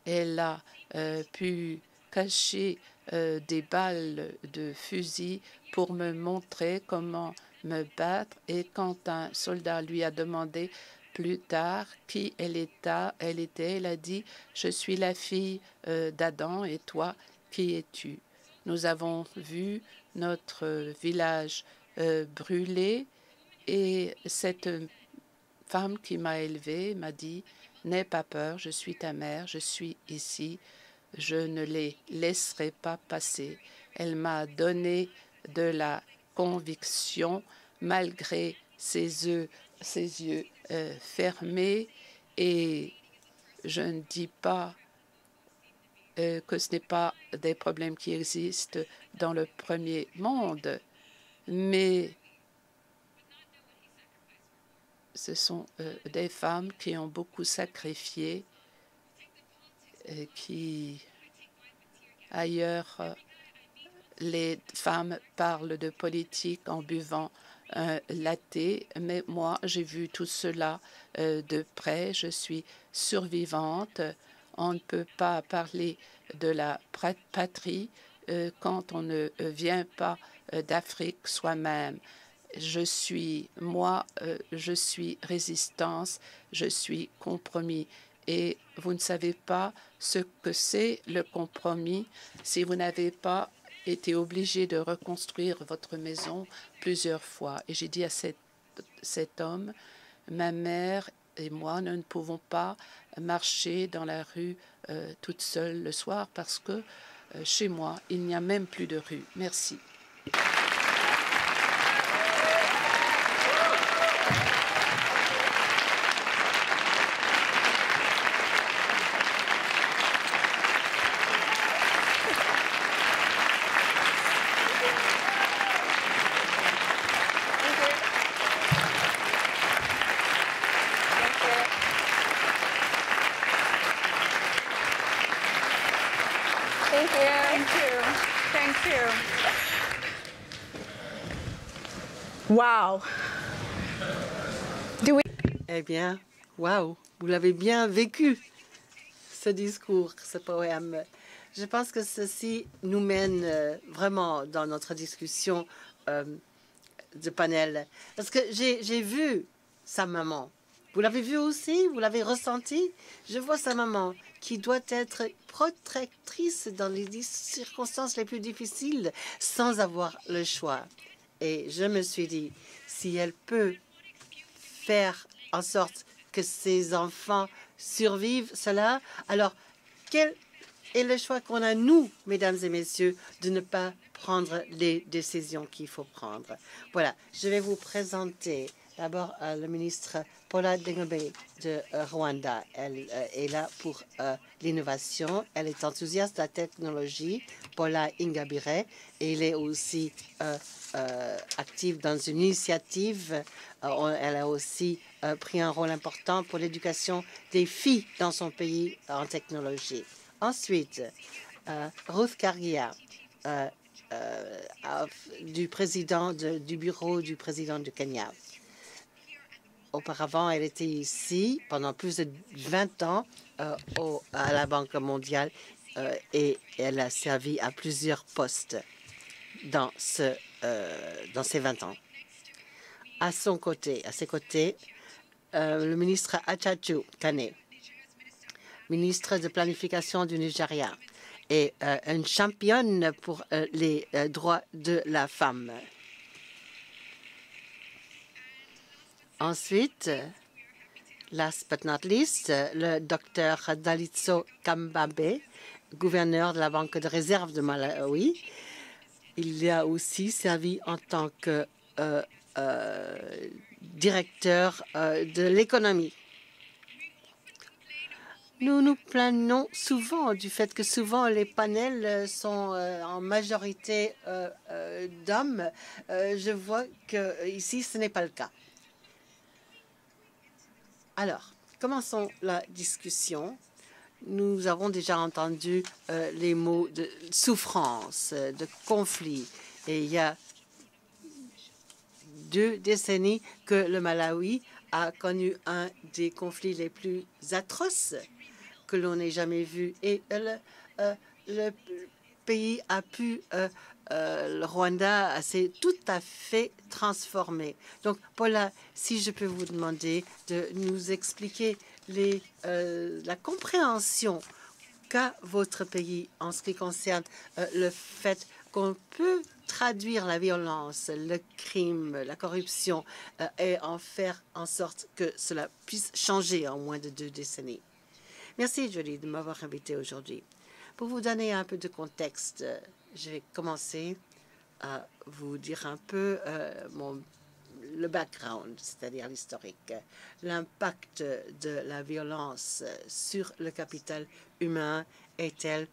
elle a pu cacher des balles de fusil pour me montrer comment me battre. Et quand un soldat lui a demandé plus tard qui elle était, elle a dit « Je suis la fille d'Adam et toi, qui es-tu » Nous avons vu notre village brûler et cette femme qui m'a élevée m'a dit « N'aie pas peur, je suis ta mère, je suis ici, je ne les laisserai pas passer. » Elle m'a donné de la conviction malgré ses yeux fermés, et je ne dis pas que ce n'est pas des problèmes qui existent dans le premier monde, mais ce sont des femmes qui ont beaucoup sacrifié, qui ailleurs les femmes parlent de politique en buvant un latte, mais moi, j'ai vu tout cela de près. Je suis survivante. On ne peut pas parler de la patrie quand on ne vient pas d'Afrique soi-même. Je suis résistance, je suis compromis. Et vous ne savez pas ce que c'est le compromis si vous n'avez pas été obligé de reconstruire votre maison plusieurs fois. Et j'ai dit à cet homme, ma mère et moi, nous ne pouvons pas marcher dans la rue toute seule le soir parce que chez moi, il n'y a même plus de rue. Merci. Wow. Eh bien, waouh, vous l'avez bien vécu, ce discours, ce poème. Je pense que ceci nous mène vraiment dans notre discussion de panel. Parce que j'ai vu sa maman. Vous l'avez vu aussi? Vous l'avez ressenti? Je vois sa maman qui doit être protectrice dans les circonstances les plus difficiles sans avoir le choix. Et je me suis dit, si elle peut faire en sorte que ses enfants survivent cela, alors quel est le choix qu'on a, nous, mesdames et messieurs, de ne pas prendre les décisions qu'il faut prendre? Voilà, je vais vous présenter d'abord le ministre Paula Dengobe de Rwanda. Elle est là pour l'innovation. Elle est enthousiaste de la technologie, Paula Ingabire, et elle est aussi active dans une initiative. Elle a aussi pris un rôle important pour l'éducation des filles dans son pays en technologie. Ensuite, Ruth Karia, du bureau du président du Kenya. Auparavant, elle était ici pendant plus de 20 ans à la Banque mondiale et elle a servi à plusieurs postes dans ces 20 ans. À ses côtés, le ministre Achachu Kane, ministre de planification du Nigeria, et une championne pour les droits de la femme. Ensuite, last but not least, le docteur Dalitso Kambabe, gouverneur de la Banque de réserve de Malawi. Il a aussi servi en tant que directeur de l'économie. Nous nous plaignons souvent du fait que souvent les panels sont en majorité d'hommes. Je vois que ici ce n'est pas le cas. Alors, commençons la discussion. Nous avons déjà entendu les mots de souffrance, de conflit. Et il y a 2 décennies que le Malawi a connu un des conflits les plus atroces que l'on ait jamais vu. Et le pays a pu, le Rwanda s'est tout à fait transformé. Donc, Paula, si je peux vous demander de nous expliquer la compréhension qu'a votre pays en ce qui concerne le fait qu'on peut traduire la violence, le crime, la corruption et en faire en sorte que cela puisse changer en moins de 2 décennies. Merci, Julie, de m'avoir invité aujourd'hui. Pour vous donner un peu de contexte, je vais commencer à vous dire un peu le background, c'est-à-dire l'historique, l'impact de la violence sur le capital humain est-elle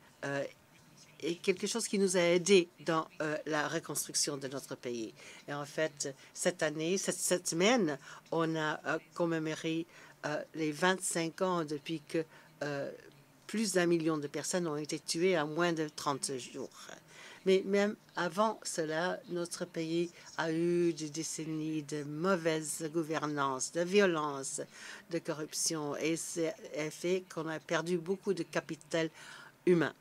quelque chose qui nous a aidés dans la reconstruction de notre pays. Et en fait, cette année, cette semaine, on a commémoré les 25 ans depuis que plus d'1 million de personnes ont été tuées en moins de 30 jours. Mais même avant cela, notre pays a eu des décennies de mauvaise gouvernance, de violence, de corruption, et c'est fait qu'on a perdu beaucoup de capital humain.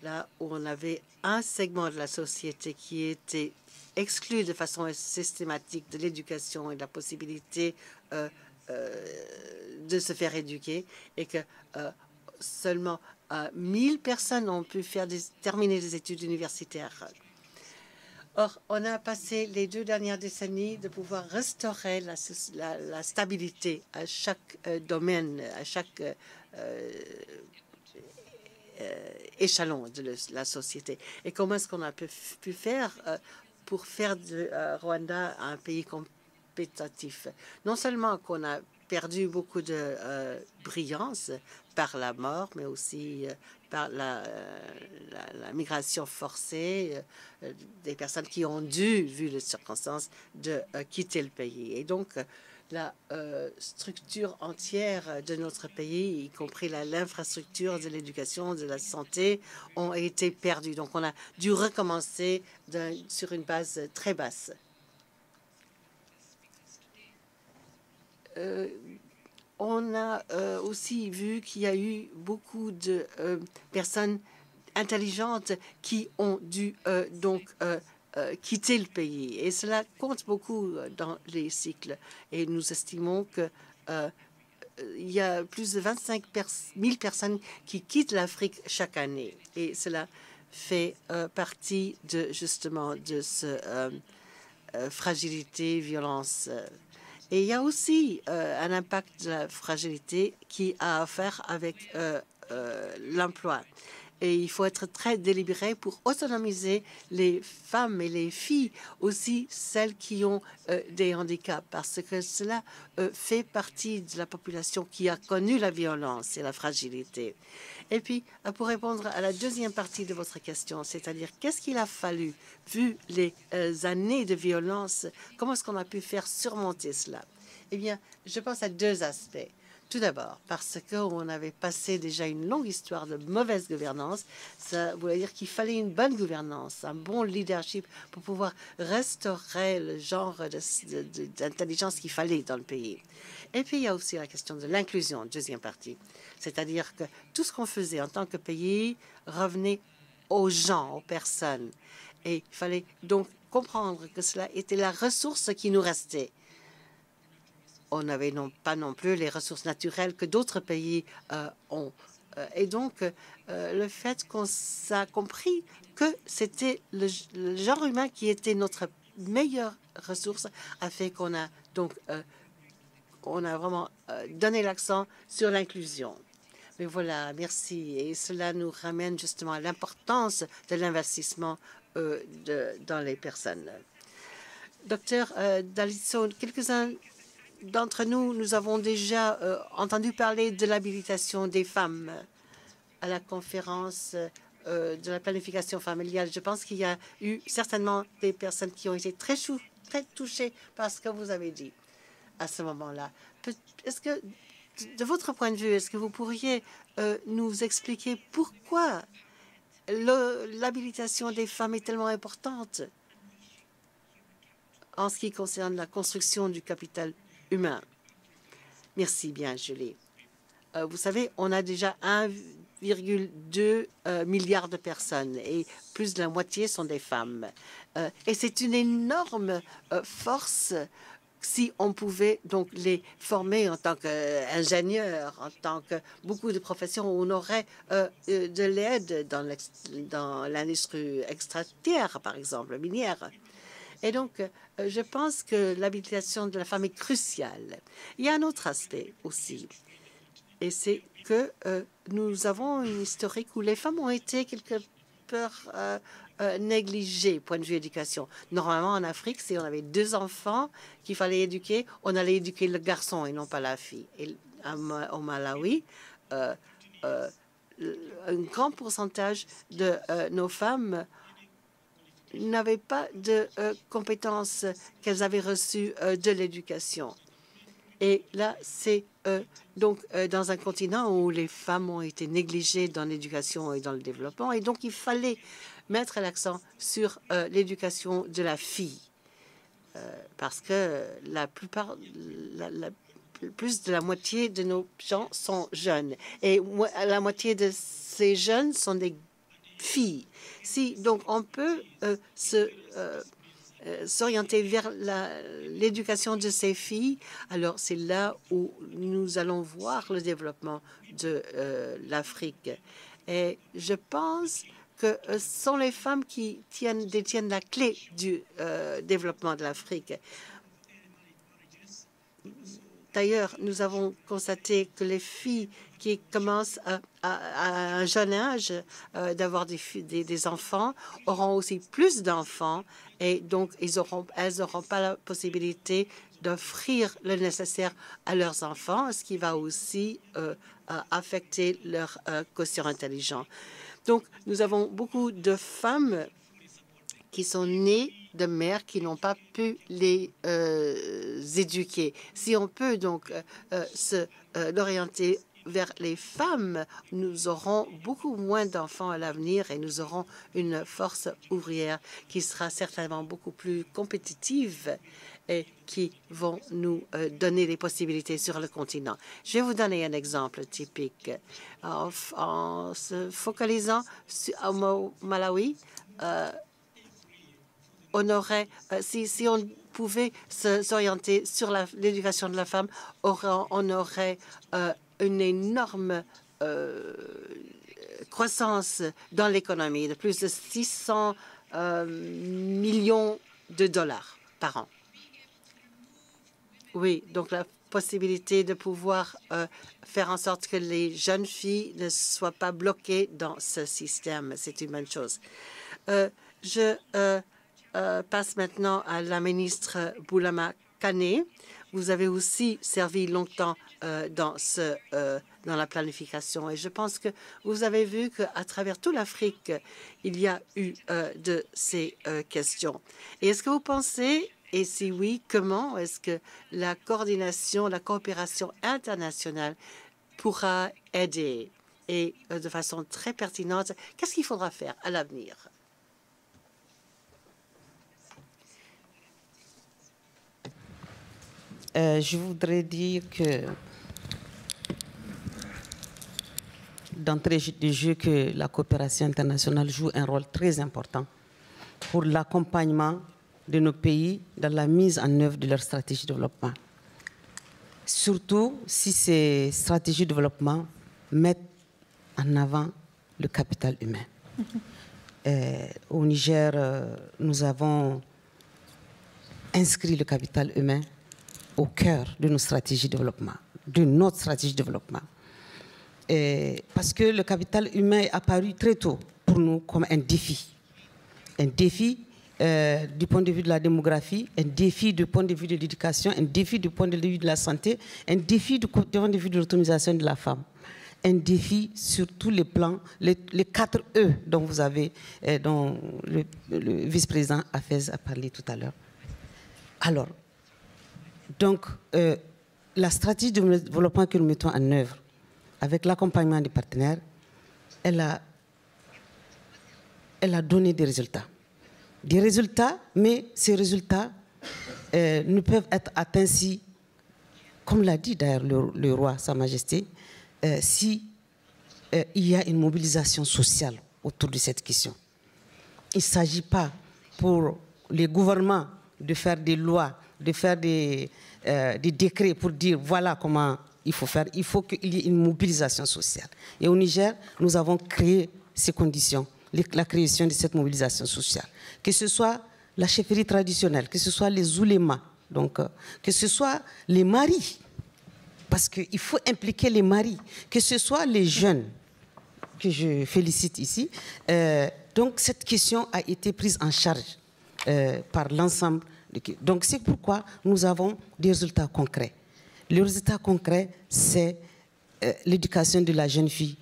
Là où on avait un segment de la société qui était exclu de façon systématique de l'éducation et de la possibilité de se faire éduquer, et que seulement 1000 personnes ont pu terminer des études universitaires. Or, on a passé les 2 dernières décennies de pouvoir restaurer la stabilité à chaque domaine, à chaque échelon de la société. Et comment est-ce qu'on a pu faire pour faire de Rwanda un pays compétitif? Non seulement qu'on a perdu beaucoup de brillance par la mort, mais aussi par la migration forcée des personnes qui ont dû, vu les circonstances, de quitter le pays. Et donc, la structure entière de notre pays, y compris l'infrastructure de l'éducation, de la santé, ont été perdues. Donc, on a dû recommencer sur une base très basse. On a aussi vu qu'il y a eu beaucoup de personnes intelligentes qui ont dû quitter le pays. Et cela compte beaucoup dans les cycles. Et nous estimons que il y a plus de 25 000 personnes qui quittent l'Afrique chaque année. Et cela fait partie justement de cette fragilité, violence. Et il y a aussi un impact de la fragilité qui a à faire avec l'emploi. Et il faut être très délibéré pour autonomiser les femmes et les filles, aussi celles qui ont des handicaps, parce que cela fait partie de la population qui a connu la violence et la fragilité. Et puis, pour répondre à la deuxième partie de votre question, c'est-à-dire qu'est-ce qu'il a fallu, vu les années de violence, comment est-ce qu'on a pu faire surmonter cela? Eh bien, je pense à 2 aspects. Tout d'abord, parce qu'on avait passé déjà une longue histoire de mauvaise gouvernance, ça voulait dire qu'il fallait une bonne gouvernance, un bon leadership pour pouvoir restaurer le genre d'intelligence qu'il fallait dans le pays. Et puis, il y a aussi la question de l'inclusion, deuxième partie. C'est-à-dire que tout ce qu'on faisait en tant que pays revenait aux gens, aux personnes. Et il fallait donc comprendre que cela était la ressource qui nous restait. on n'avait pas non plus les ressources naturelles que d'autres pays ont. Et donc, le fait qu'on a compris que c'était le genre humain qui était notre meilleure ressource a fait qu'on a donc on a vraiment donné l'accent sur l'inclusion. Mais voilà, merci. Et cela nous ramène justement à l'importance de l'investissement dans les personnes. Docteur Dalitso, quelques-uns d'entre nous, nous avons déjà entendu parler de l'habilitation des femmes à la conférence de la planification familiale. Je pense qu'il y a eu certainement des personnes qui ont été très touchées par ce que vous avez dit à ce moment-là. Est-ce que, de votre point de vue, est-ce que vous pourriez nous expliquer pourquoi l'habilitation des femmes est tellement importante en ce qui concerne la construction du capital humain? Merci bien, Julie. Vous savez, on a déjà 1,2 milliard de personnes et plus de la moitié sont des femmes. Et c'est une énorme force si on pouvait donc les former en tant qu'ingénieurs, en tant que beaucoup de professions où on aurait de l'aide dans l'industrie extractière, par exemple, minière. Et donc, je pense que l'habilitation de la femme est cruciale. Il y a un autre aspect aussi, et c'est que nous avons une historique où les femmes ont été quelque peu négligées, point de vue éducation. Normalement, en Afrique, si on avait 2 enfants qu'il fallait éduquer, on allait éduquer le garçon et non pas la fille. Et au Malawi, un grand pourcentage de nos femmes n'avaient pas de compétences qu'elles avaient reçues de l'éducation. Et là, c'est donc dans un continent où les femmes ont été négligées dans l'éducation et dans le développement. Et donc, il fallait mettre l'accent sur l'éducation de la fille. Parce que plus de la moitié de nos gens sont jeunes. Et la moitié de ces jeunes sont des filles. Si donc on peut s'orienter vers l'éducation de ces filles, alors c'est là où nous allons voir le développement de l'Afrique. Et je pense que ce sont les femmes qui détiennent la clé du développement de l'Afrique. D'ailleurs, nous avons constaté que les filles qui commencent à un jeune âge d'avoir des enfants auront aussi plus d'enfants et donc elles n'auront pas la possibilité d'offrir le nécessaire à leurs enfants, ce qui va aussi affecter leur quotient intelligent. Donc, nous avons beaucoup de femmes qui sont nées de mères qui n'ont pas pu les éduquer. Si on peut donc l'orienter vers les femmes, nous aurons beaucoup moins d'enfants à l'avenir et nous aurons une force ouvrière qui sera certainement beaucoup plus compétitive et qui vont nous donner des possibilités sur le continent. Je vais vous donner un exemple typique. En se focalisant au Malawi, on aurait, si on pouvait s'orienter sur l'éducation de la femme, on aurait une énorme croissance dans l'économie de plus de 600 millions de dollars par an. Oui, donc la possibilité de pouvoir faire en sorte que les jeunes filles ne soient pas bloquées dans ce système, c'est une bonne chose. Je passe maintenant à la ministre Boulama Kane. Vous avez aussi servi longtemps dans la planification et je pense que vous avez vu qu'à travers toute l'Afrique, il y a eu de ces questions. Et est-ce que vous pensez, et si oui, comment est-ce que la coordination, la coopération internationale pourra aider et de façon très pertinente, qu'est-ce qu'il faudra faire à l'avenir? Je voudrais dire que d'entrée de jeu que la coopération internationale joue un rôle très important pour l'accompagnement de nos pays dans la mise en œuvre de leur stratégie de développement. surtout si ces stratégies de développement mettent en avant le capital humain. Au Niger, nous avons inscrit le capital humain au cœur de nos stratégies de développement, de notre stratégie de développement. Parce que le capital humain est apparu très tôt pour nous comme un défi. Un défi du point de vue de la démographie, un défi du point de vue de l'éducation, un défi du point de vue de la santé, un défi du point de vue de l'autonomisation de la femme. Un défi sur tous les plans, les 4 E dont vous avez, dont le vice-président Hafez a parlé tout à l'heure. Alors, donc, la stratégie de développement que nous mettons en œuvre, avec l'accompagnement des partenaires, elle a donné des résultats. Des résultats, mais ces résultats ne peuvent être atteints si, comme l'a dit d'ailleurs le roi, Sa Majesté, si il y a une mobilisation sociale autour de cette question. Il ne s'agit pas pour les gouvernements de faire des lois, de faire des décrets pour dire voilà comment il faut faire. Il faut qu'il y ait une mobilisation sociale. Et au Niger, nous avons créé ces conditions, la création de cette mobilisation sociale. Que ce soit la chefferie traditionnelle, que ce soit les oulémas, donc, que ce soit les maris, parce qu'il faut impliquer les maris, que ce soit les jeunes, que je félicite ici. Donc cette question a été prise en charge par l'ensemble. Donc c'est pourquoi nous avons des résultats concrets. Le résultat concret, c'est l'éducation de la jeune fille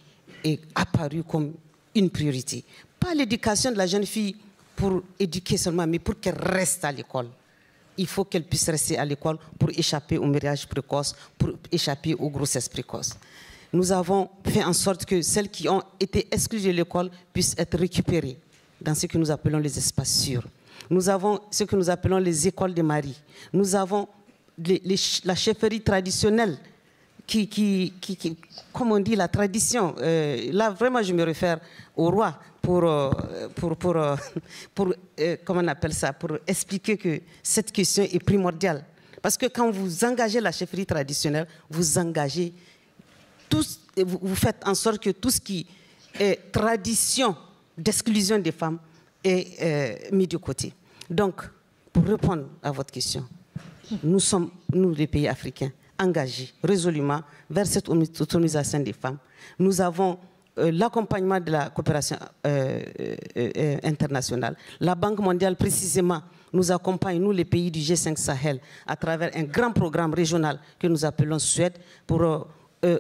est apparue comme une priorité. Pas l'éducation de la jeune fille pour éduquer seulement, mais pour qu'elle reste à l'école. Il faut qu'elle puisse rester à l'école pour échapper au mariage précoce, pour échapper aux grossesses précoces. Nous avons fait en sorte que celles qui ont été exclues de l'école puissent être récupérées dans ce que nous appelons les espaces sûrs. Nous avons ce que nous appelons les écoles des maris. Nous avons la chefferie traditionnelle comme on dit, la tradition. Là, vraiment, je me réfère au roi comment on appelle ça, pour expliquer que cette question est primordiale. Parce que quand vous engagez la chefferie traditionnelle, vous engagez vous faites en sorte que tout ce qui est tradition d'exclusion des femmes est mis de côté. Donc, pour répondre à votre question, nous sommes, nous les pays africains, engagés résolument vers cette autonomisation des femmes. Nous avons l'accompagnement de la coopération internationale. La Banque mondiale, précisément, nous accompagne, nous, les pays du G5 Sahel, à travers un grand programme régional que nous appelons Suède pour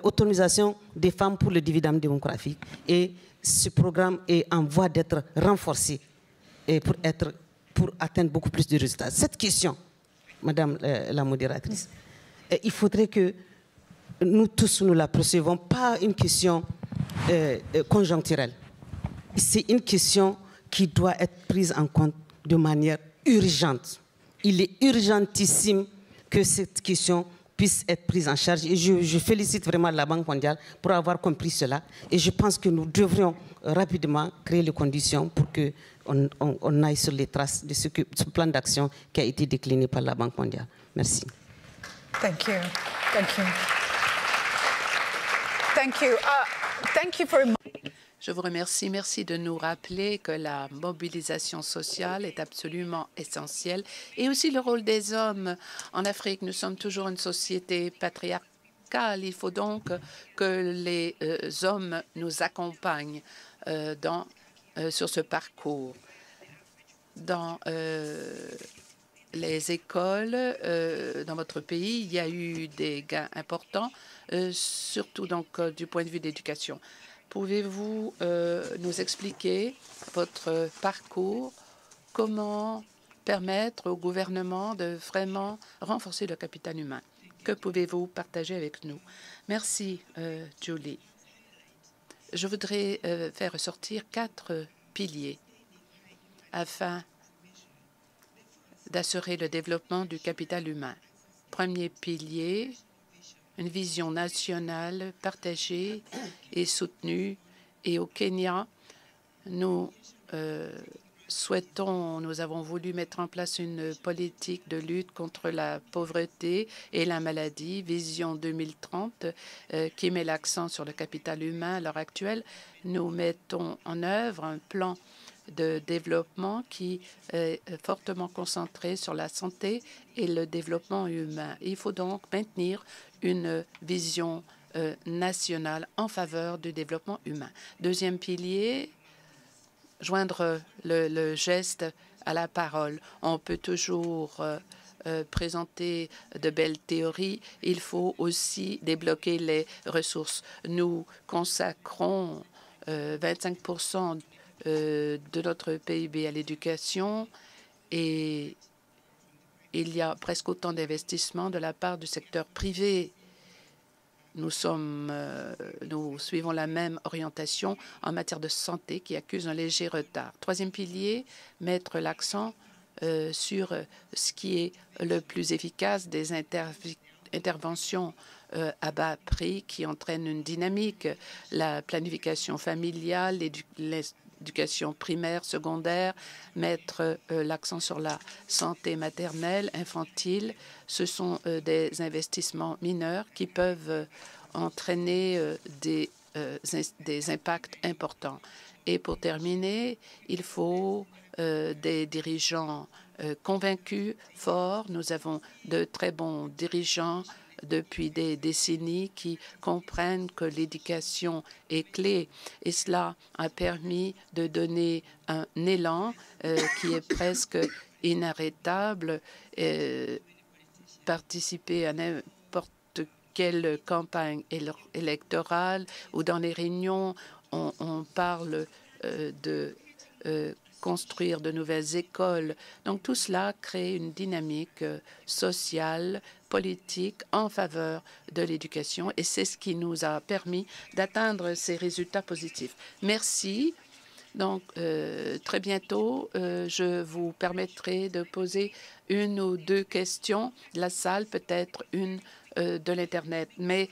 autonomisation des femmes pour le dividende démographique. Et ce programme est en voie d'être renforcé et pour atteindre beaucoup plus de résultats. Cette question, Madame la modératrice, il faudrait que nous tous nous la percevons, pas une question conjoncturelle. C'est une question qui doit être prise en compte de manière urgente. Il est urgentissime que cette question puisse être prise en charge. Et je félicite vraiment la Banque mondiale pour avoir compris cela. Et je pense que nous devrions rapidement créer les conditions pour qu'on aille sur les traces de ce plan d'action qui a été décliné par la Banque mondiale. Merci. Thank you. Thank you. Thank you. Thank you for... Je vous remercie. Merci de nous rappeler que la mobilisation sociale est absolument essentielle. Et aussi le rôle des hommes. En Afrique, nous sommes toujours une société patriarcale. Il faut donc que les hommes nous accompagnent sur ce parcours. Dans les écoles, dans votre pays, il y a eu des gains importants, surtout donc, du point de vue de l'éducation. Pouvez-vous nous expliquer votre parcours, comment permettre au gouvernement de vraiment renforcer le capital humain? Que pouvez-vous partager avec nous? Merci, Julie. Je voudrais faire ressortir 4 piliers afin d'assurer le développement du capital humain. Premier pilier, une vision nationale partagée et soutenue. Et au Kenya, nous nous avons voulu mettre en place une politique de lutte contre la pauvreté et la maladie, Vision 2030, qui met l'accent sur le capital humain à l'heure actuelle. Nous mettons en œuvre un plan de développement qui est fortement concentré sur la santé et le développement humain. Il faut donc maintenir une vision nationale en faveur du développement humain. Deuxième pilier, joindre le geste à la parole. On peut toujours présenter de belles théories. Il faut aussi débloquer les ressources. Nous consacrons 25% de notre PIB à l'éducation et il y a presque autant d'investissements de la part du secteur privé. Nous suivons la même orientation en matière de santé qui accuse un léger retard. Troisième pilier, mettre l'accent sur ce qui est le plus efficace des interventions à bas prix qui entraînent une dynamique, la planification familiale, l'éducation primaire, secondaire, mettre l'accent sur la santé maternelle, infantile. Ce sont des investissements mineurs qui peuvent entraîner des impacts importants. Et pour terminer, il faut des dirigeants convaincus, forts. Nous avons de très bons dirigeants depuis des décennies qui comprennent que l'éducation est clé. Et cela a permis de donner un élan qui est presque inarrêtable. Participer à n'importe quelle campagne électorale ou dans les réunions, on parle de construire de nouvelles écoles. Donc tout cela crée une dynamique sociale, politique en faveur de l'éducation et c'est ce qui nous a permis d'atteindre ces résultats positifs. Merci. Donc, très bientôt, je vous permettrai de poser une ou deux questions de la salle, peut-être une de l'Internet. Mais,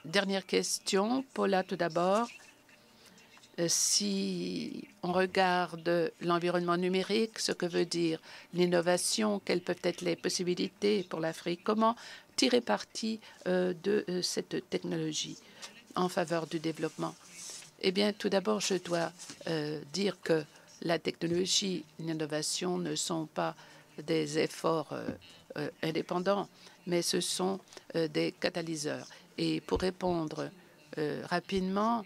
dernière question, Paula, tout d'abord. Si on regarde l'environnement numérique, ce que veut dire l'innovation, quelles peuvent être les possibilités pour l'Afrique, comment tirer parti de cette technologie en faveur du développement? Eh bien, tout d'abord, je dois dire que la technologie et l'innovation ne sont pas des efforts indépendants, mais ce sont des catalyseurs. Et pour répondre rapidement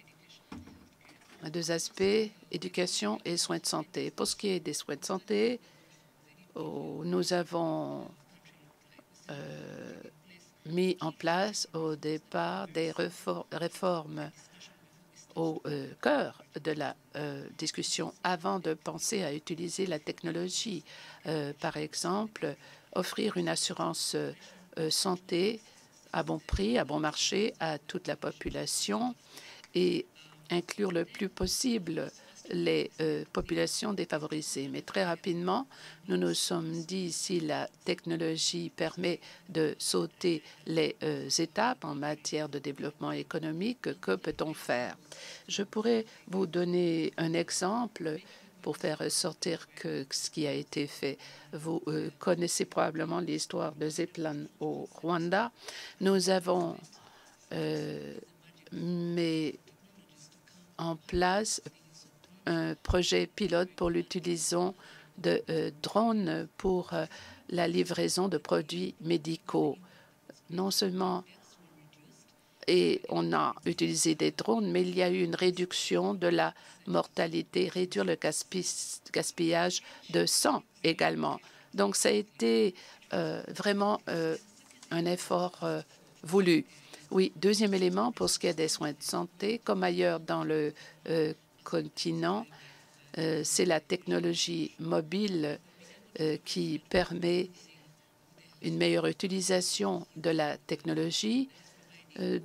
à deux aspects, éducation et soins de santé. Pour ce qui est des soins de santé, nous avons mis en place au départ des réformes au cœur de la discussion avant de penser à utiliser la technologie. Par exemple, offrir une assurance santé à bon prix, à bon marché à toute la population et inclure le plus possible les populations défavorisées. Mais très rapidement, nous nous sommes dit si la technologie permet de sauter les étapes en matière de développement économique, que peut-on faire? Je pourrais vous donner un exemple pour faire ressortir ce qui a été fait. Vous connaissez probablement l'histoire de Zipline au Rwanda. Nous avons mis en place un projet pilote pour l'utilisation de drones pour la livraison de produits médicaux. Non seulement on a utilisé des drones, mais il y a eu une réduction de la mortalité, réduire le gaspillage de sang également. Donc, ça a été vraiment un effort voulu. Oui, deuxième élément, pour ce qui est des soins de santé, comme ailleurs dans le continent, c'est la technologie mobile qui permet une meilleure utilisation de la technologie.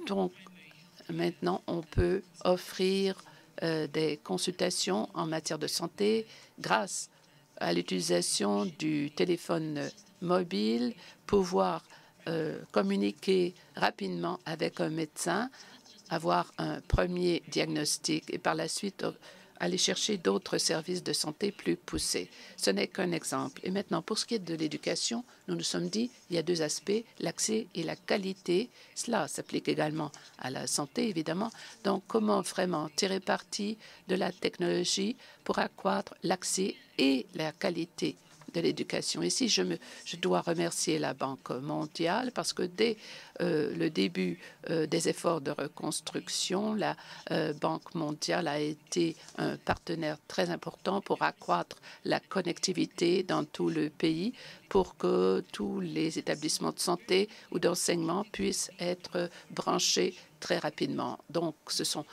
Donc, maintenant, on peut offrir des consultations en matière de santé grâce à l'utilisation du téléphone mobile, pouvoir communiquer rapidement avec un médecin, avoir un premier diagnostic et par la suite aller chercher d'autres services de santé plus poussés. Ce n'est qu'un exemple. Et maintenant, pour ce qui est de l'éducation, nous nous sommes dit il y a deux aspects, l'accès et la qualité. Cela s'applique également à la santé, évidemment. Donc, comment vraiment tirer parti de la technologie pour accroître l'accès et la qualité de l'éducation. Ici, je dois remercier la Banque mondiale parce que dès le début des efforts de reconstruction, la Banque mondiale a été un partenaire très important pour accroître la connectivité dans tout le pays pour que tous les établissements de santé ou d'enseignement puissent être branchés très rapidement. Donc, ce sont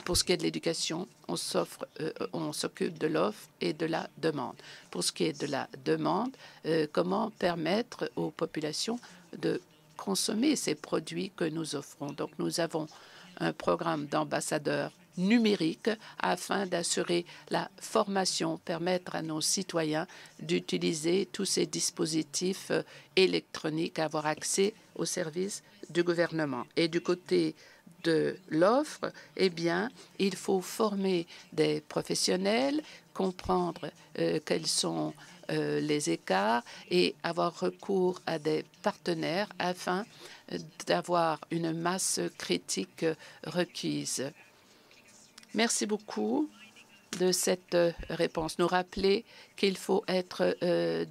pour ce qui est de l'éducation, on s'occupe de l'offre et de la demande. Pour ce qui est de la demande, comment permettre aux populations de consommer ces produits que nous offrons. Donc, nous avons un programme d'ambassadeurs numériques afin d'assurer la formation, permettre à nos citoyens d'utiliser tous ces dispositifs électroniques, avoir accès aux services du gouvernement. Et du côté de l'offre, eh bien, il faut former des professionnels, comprendre quels sont les écarts et avoir recours à des partenaires afin d'avoir une masse critique requise. Merci beaucoup de cette réponse. Nous rappeler qu'il faut être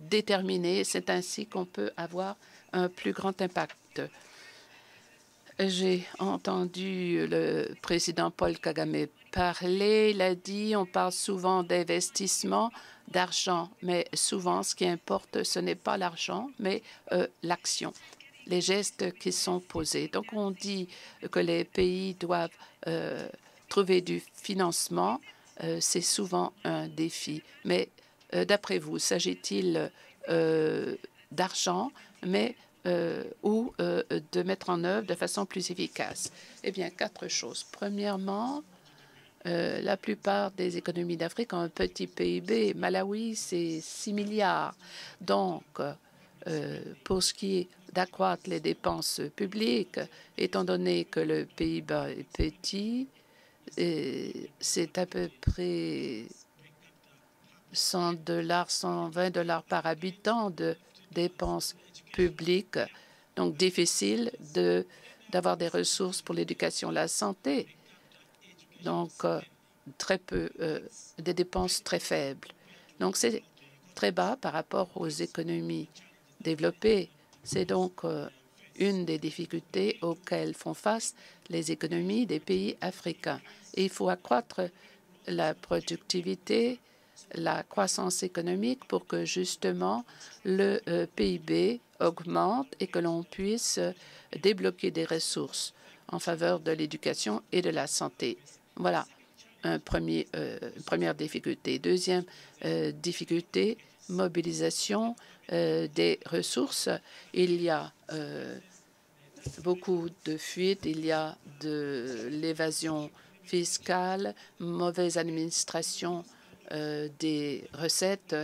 déterminé. C'est ainsi qu'on peut avoir un plus grand impact. J'ai entendu le président Paul Kagame parler. Il a dit on parle souvent d'investissement, d'argent, mais souvent ce qui importe, ce n'est pas l'argent, mais l'action, les gestes qui sont posés. Donc on dit que les pays doivent trouver du financement. C'est souvent un défi. Mais d'après vous, s'agit-il d'argent, mais ou de mettre en œuvre de façon plus efficace? Eh bien, 4 choses. Premièrement, la plupart des économies d'Afrique ont un petit PIB. Malawi, c'est 6 milliards. Donc, pour ce qui est d'accroître les dépenses publiques, étant donné que le PIB est petit, c'est à peu près 100 $, 120 $ par habitant de dépenses publiques. Donc, difficile d'avoir des ressources pour l'éducation, la santé. Donc, très peu, des dépenses très faibles. Donc, c'est très bas par rapport aux économies développées. C'est donc une des difficultés auxquelles font face les économies des pays africains. Et il faut accroître la productivité, la croissance économique pour que justement le PIB augmente et que l'on puisse débloquer des ressources en faveur de l'éducation et de la santé. Voilà une première difficulté. Deuxième difficulté, mobilisation des ressources. Il y a beaucoup de fuites, il y a de l'évasion fiscale, mauvaise administration des recettes.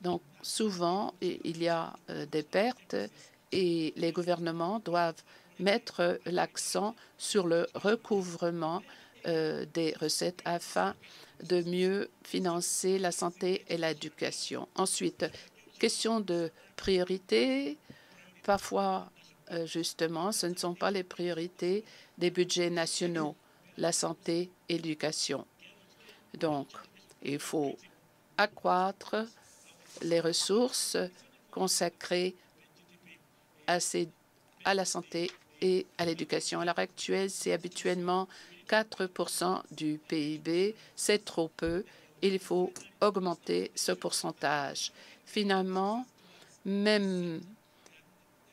Donc, souvent, il y a des pertes et les gouvernements doivent mettre l'accent sur le recouvrement des recettes afin de mieux financer la santé et l'éducation. Ensuite, question de priorité. Parfois, justement, ce ne sont pas les priorités des budgets nationaux, la santé et l'éducation. Donc, il faut accroître les ressources consacrées à la santé et à l'éducation. À l'heure actuelle, c'est habituellement 4 % du PIB. C'est trop peu. Il faut augmenter ce pourcentage. Finalement, même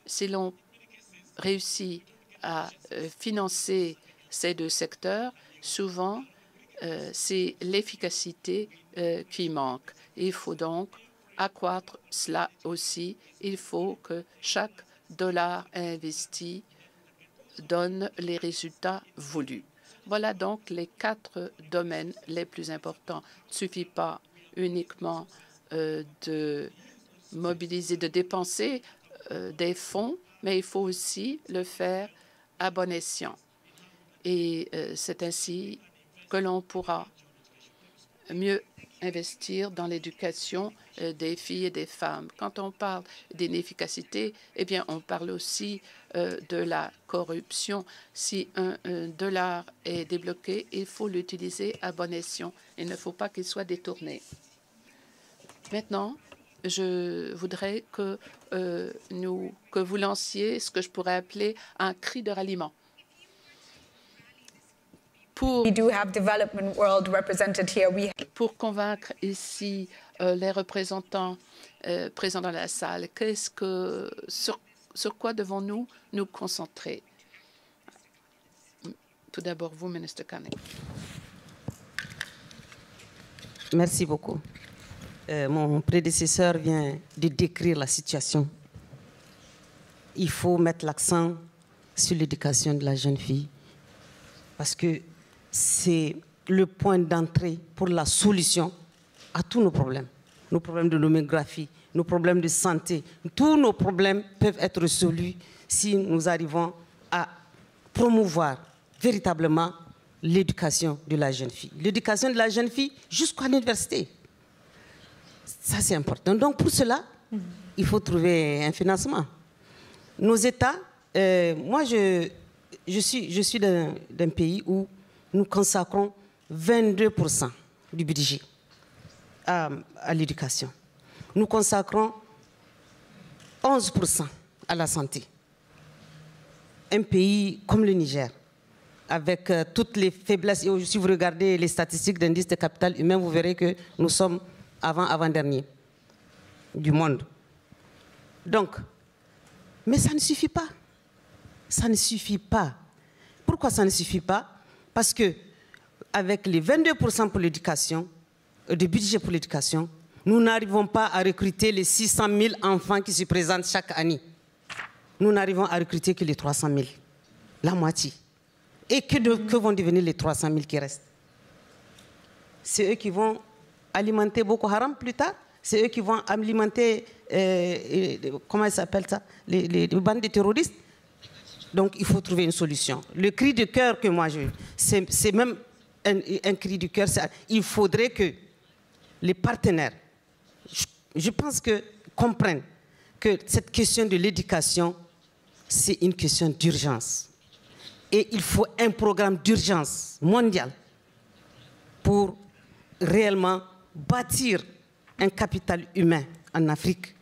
si l'on réussit à financer ces deux secteurs, souvent, c'est l'efficacité qui manque. Il faut donc accroître cela aussi. Il faut que chaque dollar investi donne les résultats voulus. Voilà donc les 4 domaines les plus importants. Il ne suffit pas uniquement de mobiliser, de dépenser des fonds, mais il faut aussi le faire à bon escient. Et c'est ainsi que l'on pourra mieux investir dans l'éducation des filles et des femmes. Quand on parle d'inefficacité, eh bien, on parle aussi de la corruption. Si un dollar est débloqué, il faut l'utiliser à bon escient. Il ne faut pas qu'il soit détourné. Maintenant, je voudrais que vous lanciez ce que je pourrais appeler un cri de ralliement. Pour convaincre ici les représentants présents dans la salle, sur quoi devons-nous nous concentrer? Tout d'abord, vous, Ministre Carney. Merci beaucoup. Mon prédécesseur vient de décrire la situation. Il faut mettre l'accent sur l'éducation de la jeune fille parce que c'est le point d'entrée pour la solution à tous nos problèmes de démographie, nos problèmes de santé. Tous nos problèmes peuvent être résolus si nous arrivons à promouvoir véritablement l'éducation de la jeune fille. L'éducation de la jeune fille jusqu'à l'université. Ça, c'est important. Donc, pour cela, il faut trouver un financement. Nos États, moi, je suis d'un pays où nous consacrons 22% du budget à l'éducation. Nous consacrons 11% à la santé. Un pays comme le Niger, avec toutes les faiblesses, et si vous regardez les statistiques d'indice de capital humain, vous verrez que nous sommes avant-dernier du monde. Donc, mais ça ne suffit pas. Ça ne suffit pas. Pourquoi ça ne suffit pas? Parce que avec les 22% pour l'éducation, de budget pour l'éducation, nous n'arrivons pas à recruter les 600 000 enfants qui se présentent chaque année. Nous n'arrivons à recruter que les 300 000, la moitié. Et que vont devenir les 300 000 qui restent? C'est eux qui vont alimenter Boko Haram plus tard. C'est eux qui vont alimenter, comment ils s'appellent ça, les bandes de terroristes. Donc, il faut trouver une solution. Le cri de cœur que moi j'ai, c'est même un cri du cœur. Il faudrait que les partenaires, je pense comprennent que cette question de l'éducation, c'est une question d'urgence. Et il faut un programme d'urgence mondial pour réellement bâtir un capital humain en Afrique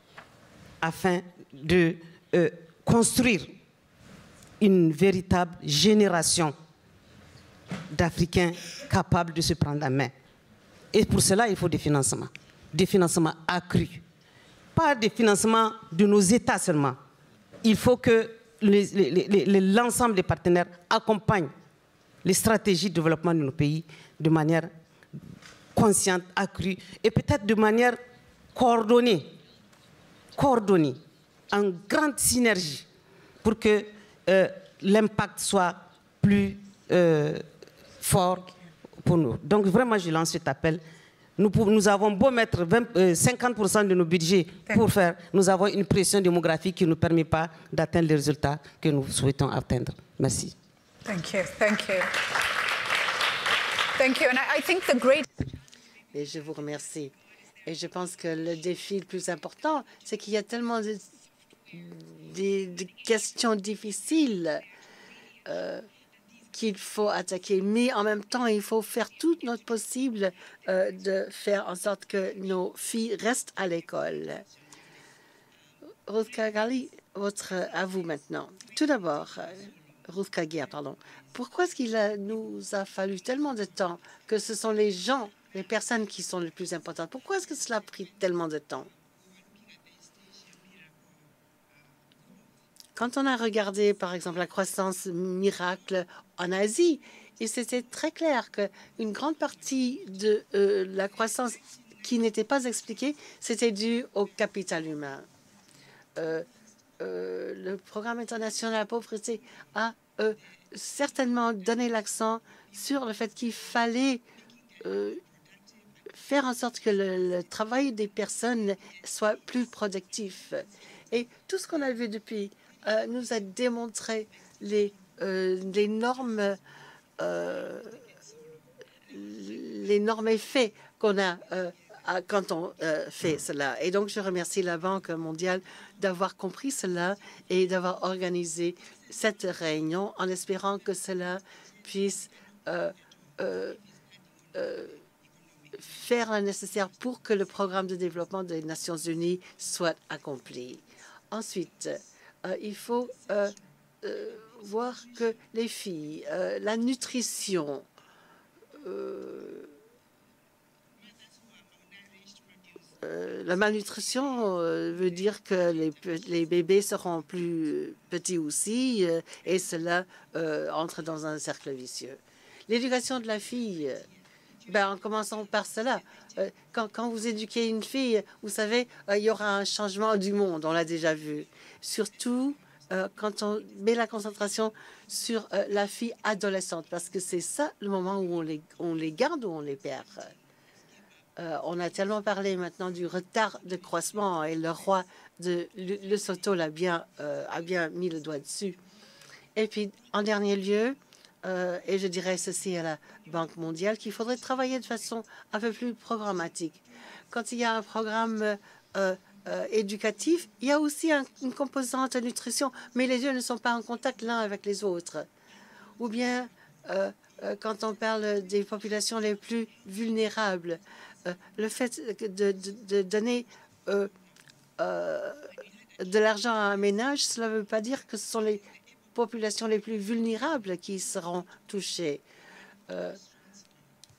afin de construire une véritable génération d'Africains capables de se prendre en main. Et pour cela, il faut des financements accrus. Pas des financements de nos États seulement. Il faut que l'ensemble des partenaires accompagnent les stratégies de développement de nos pays de manière consciente, accrue et peut-être de manière coordonnée, en grande synergie pour que l'impact soit plus fort pour nous. Donc vraiment, je lance cet appel. Nous avons beau mettre 50% de nos budgets pour faire, nous avons une pression démographique qui ne nous permet pas d'atteindre les résultats que nous souhaitons atteindre. Merci. Thank you. Thank you. Thank you. And I think the great... Et je vous remercie. Et je pense que le défi le plus important, c'est qu'il y a tellement de questions difficiles qu'il faut attaquer. Mais en même temps, il faut faire tout notre possible de faire en sorte que nos filles restent à l'école. Ruth Kagali, à vous maintenant. Tout d'abord, Ruth Kaguer, pardon. Pourquoi est-ce qu'il nous a fallu tellement de temps que ce sont les gens, les personnes qui sont les plus importantes? Pourquoi est-ce que cela a pris tellement de temps? Quand on a regardé, par exemple, la croissance miracle en Asie, et c'était très clair qu'une grande partie de la croissance qui n'était pas expliquée, c'était dû au capital humain. Le programme international de la pauvreté a certainement donné l'accent sur le fait qu'il fallait faire en sorte que le travail des personnes soit plus productif. Et tout ce qu'on a vu depuis nous a démontré les normes l'énorme effet qu'on a quand on fait cela. Et donc, je remercie la Banque mondiale d'avoir compris cela et d'avoir organisé cette réunion en espérant que cela puisse faire le nécessaire pour que le programme de développement des Nations unies soit accompli. Ensuite, il faut voir que les filles, la nutrition, la malnutrition veut dire que les bébés seront plus petits aussi et cela entre dans un cercle vicieux. L'éducation de la fille, en commençant par cela. Quand vous éduquez une fille, vous savez, il y aura un changement du monde, on l'a déjà vu. Surtout quand on met la concentration sur la fille adolescente, parce que c'est ça le moment où on les garde ou on les perd. On a tellement parlé maintenant du retard de croissant et le roi de Lesotho a bien mis le doigt dessus. Et puis, en dernier lieu, et je dirais ceci à la Banque mondiale, qu'il faudrait travailler de façon un peu plus programmatique. Quand il y a un programme éducatif, il y a aussi une composante nutrition, mais les deux ne sont pas en contact l'un avec les autres. Ou bien, quand on parle des populations les plus vulnérables, le fait de donner de l'argent à un ménage, cela ne veut pas dire que ce sont les populations les plus vulnérables qui seront touchées.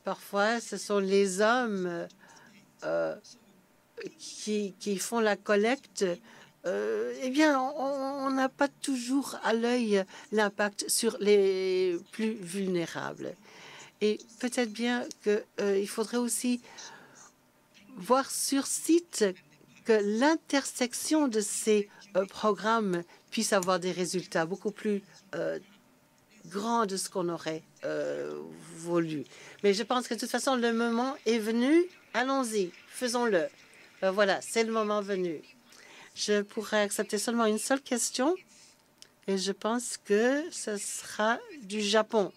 Parfois, ce sont les hommes qui font la collecte. Eh bien, on n'a pas toujours à l'œil l'impact sur les plus vulnérables. Et peut-être bien qu'il faudrait aussi voir sur site que l'intersection de ces programmes puisse avoir des résultats beaucoup plus grands de ce qu'on aurait voulu. Mais je pense que de toute façon, le moment est venu. Allons-y, faisons-le. Voilà, c'est le moment venu. Je pourrais accepter seulement une seule question et je pense que ce sera du Japon.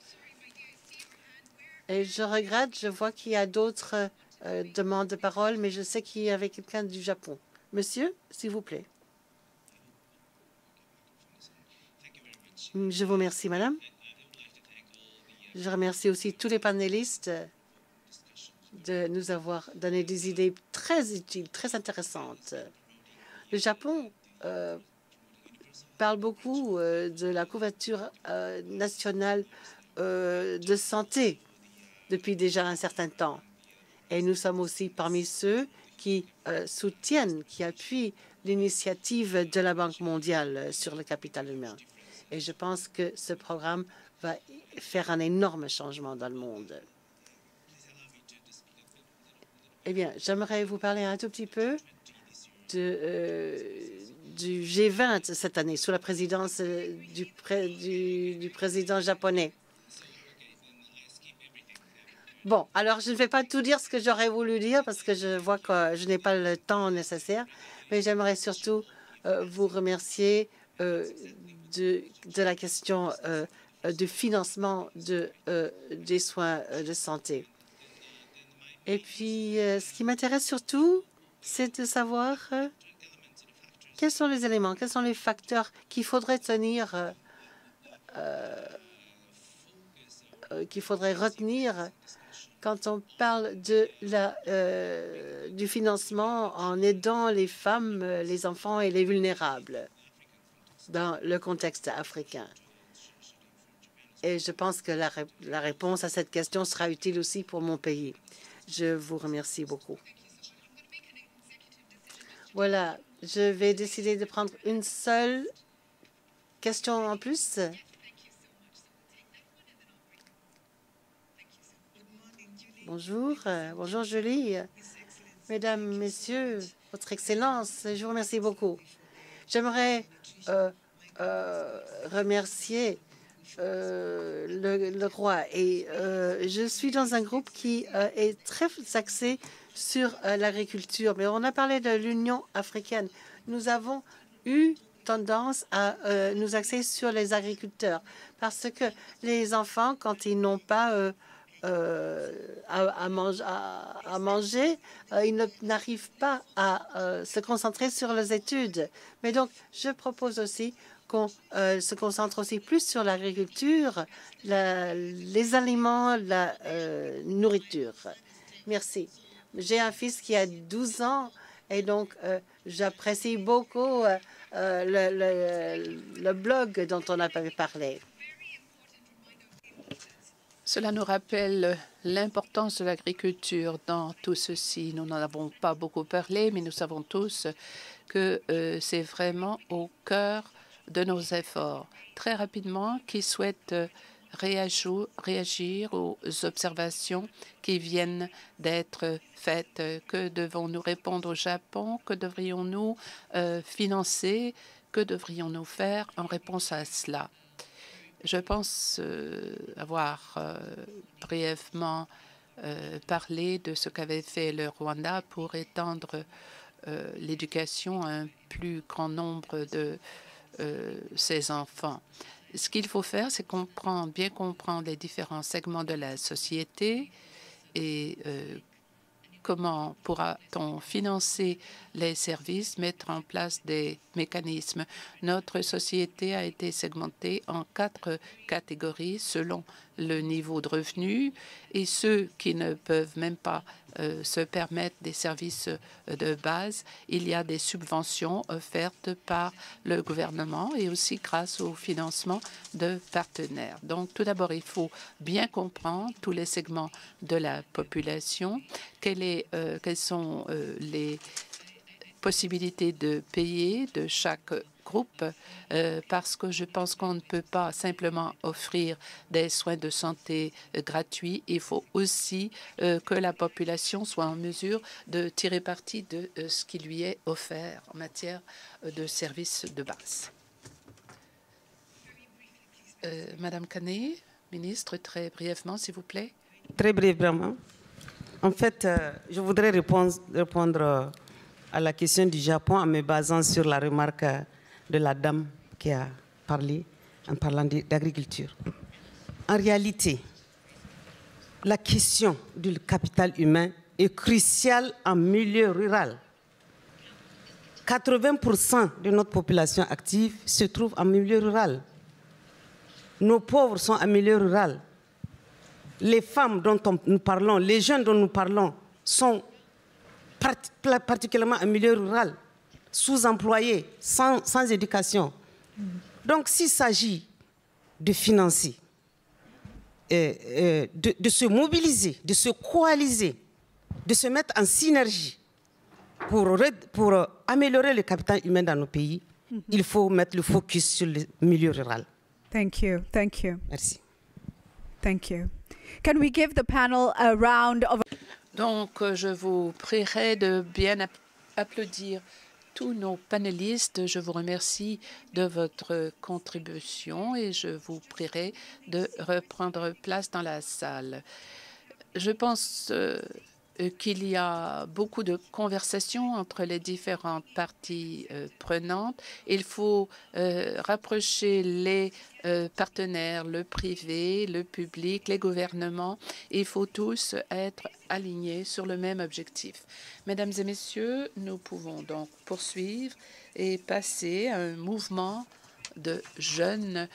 Et je regrette, je vois qu'il y a d'autres demandes de parole, mais je sais qu'il y avait quelqu'un du Japon. Monsieur, s'il vous plaît. Je vous remercie, madame. Je remercie aussi tous les panélistes de nous avoir donné des idées très utiles, très intéressantes. Le Japon parle beaucoup de la couverture nationale de santé depuis déjà un certain temps. Et nous sommes aussi parmi ceux qui soutiennent, qui appuient l'initiative de la Banque mondiale sur le capital humain. Et je pense que ce programme va faire un énorme changement dans le monde. Eh bien, j'aimerais vous parler un tout petit peu du G20 cette année, sous la présidence du président japonais. Bon, alors je ne vais pas tout dire ce que j'aurais voulu dire parce que je vois que je n'ai pas le temps nécessaire, mais j'aimerais surtout vous remercier de la question du financement des soins de santé. Et puis, ce qui m'intéresse surtout, c'est de savoir quels sont les éléments, quels sont les facteurs qu'il faudrait tenir, qu'il faudrait retenir quand on parle du financement en aidant les femmes, les enfants et les vulnérables dans le contexte africain. Et je pense que la réponse à cette question sera utile aussi pour mon pays. Je vous remercie beaucoup. Voilà, je vais décider de prendre une seule question en plus. Bonjour, bonjour Julie. Mesdames, Messieurs, Votre Excellence, je vous remercie beaucoup. J'aimerais remercier le roi et je suis dans un groupe qui est très axé sur l'agriculture, mais on a parlé de l'Union africaine. Nous avons eu tendance à nous axer sur les agriculteurs parce que les enfants, quand ils n'ont pas à manger, ils n'arrivent pas à se concentrer sur les études. Mais donc, je propose aussi qu'on se concentre aussi plus sur l'agriculture, les aliments, la nourriture. Merci. J'ai un fils qui a 12 ans et donc j'apprécie beaucoup le blog dont on avait parlé. Cela nous rappelle l'importance de l'agriculture dans tout ceci. Nous n'en avons pas beaucoup parlé, mais nous savons tous que c'est vraiment au cœur de nos efforts. Très rapidement, qui souhaite réagir aux observations qui viennent d'être faites? Que devons-nous répondre au Japon? Que devrions-nous financer? Que devrions-nous faire en réponse à cela? Je pense avoir brièvement parlé de ce qu'avait fait le Rwanda pour étendre l'éducation à un plus grand nombre de ses enfants. Ce qu'il faut faire, c'est bien comprendre les différents segments de la société et comment pourra-t-on financer les services, mettre en place des mécanismes. Notre société a été segmentée en 4 catégories selon le niveau de revenu et ceux qui ne peuvent même pas se permettre des services de base. Il y a des subventions offertes par le gouvernement et aussi grâce au financement de partenaires. Donc, tout d'abord, il faut bien comprendre tous les segments de la population, quelles sont les possibilités de payer de chaque groupe, parce que je pense qu'on ne peut pas simplement offrir des soins de santé gratuits. Il faut aussi que la population soit en mesure de tirer parti de ce qui lui est offert en matière de services de base. Madame Kane, ministre, très brièvement, s'il vous plaît. Très brièvement. En fait, je voudrais répondre à la question du Japon en me basant sur la remarque de la dame qui a parlé en parlant d'agriculture. En réalité, la question du capital humain est cruciale en milieu rural. 80% de notre population active se trouve en milieu rural. Nos pauvres sont en milieu rural. Les femmes dont nous parlons, les jeunes dont nous parlons sont particulièrement en milieu rural, sous-employés, sans éducation. Donc, s'il s'agit de financer, de se mobiliser, de se coaliser, de se mettre en synergie pour améliorer le capital humain dans nos pays, il faut mettre le focus sur le milieu rural. Thank you. Thank you. Merci. Thank you. Can we give the panel a round of... Donc, je vous prierai de bien applaudir tous nos panélistes. Je vous remercie de votre contribution et je vous prierai de reprendre place dans la salle. Je pense qu'il y a beaucoup de conversations entre les différentes parties prenantes. Il faut rapprocher les partenaires, le privé, le public, les gouvernements. Il faut tous être alignés sur le même objectif. Mesdames et messieurs, nous pouvons donc poursuivre et passer à un mouvement de jeunes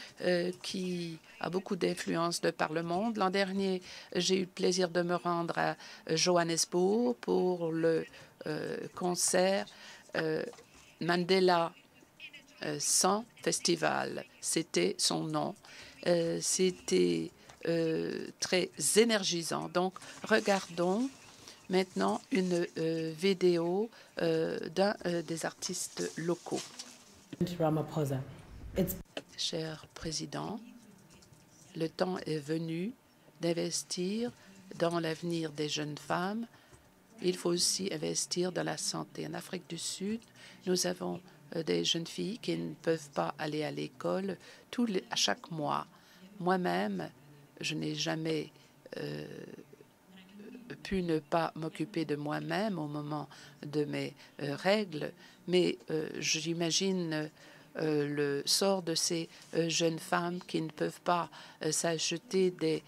qui a beaucoup d'influence de par le monde. L'an dernier, j'ai eu le plaisir de me rendre à Johannesburg pour le concert Mandela 100 Festival. C'était son nom. C'était très énergisant. Donc, regardons maintenant une vidéo d'un des artistes locaux. Ramaphosa. Cher Président, le temps est venu d'investir dans l'avenir des jeunes femmes. Il faut aussi investir dans la santé. En Afrique du Sud, nous avons des jeunes filles qui ne peuvent pas aller à l'école à chaque mois. Moi-même, je n'ai jamais pu ne pas m'occuper de moi-même au moment de mes règles, mais j'imagine le sort de ces jeunes femmes qui ne peuvent pas s'acheter des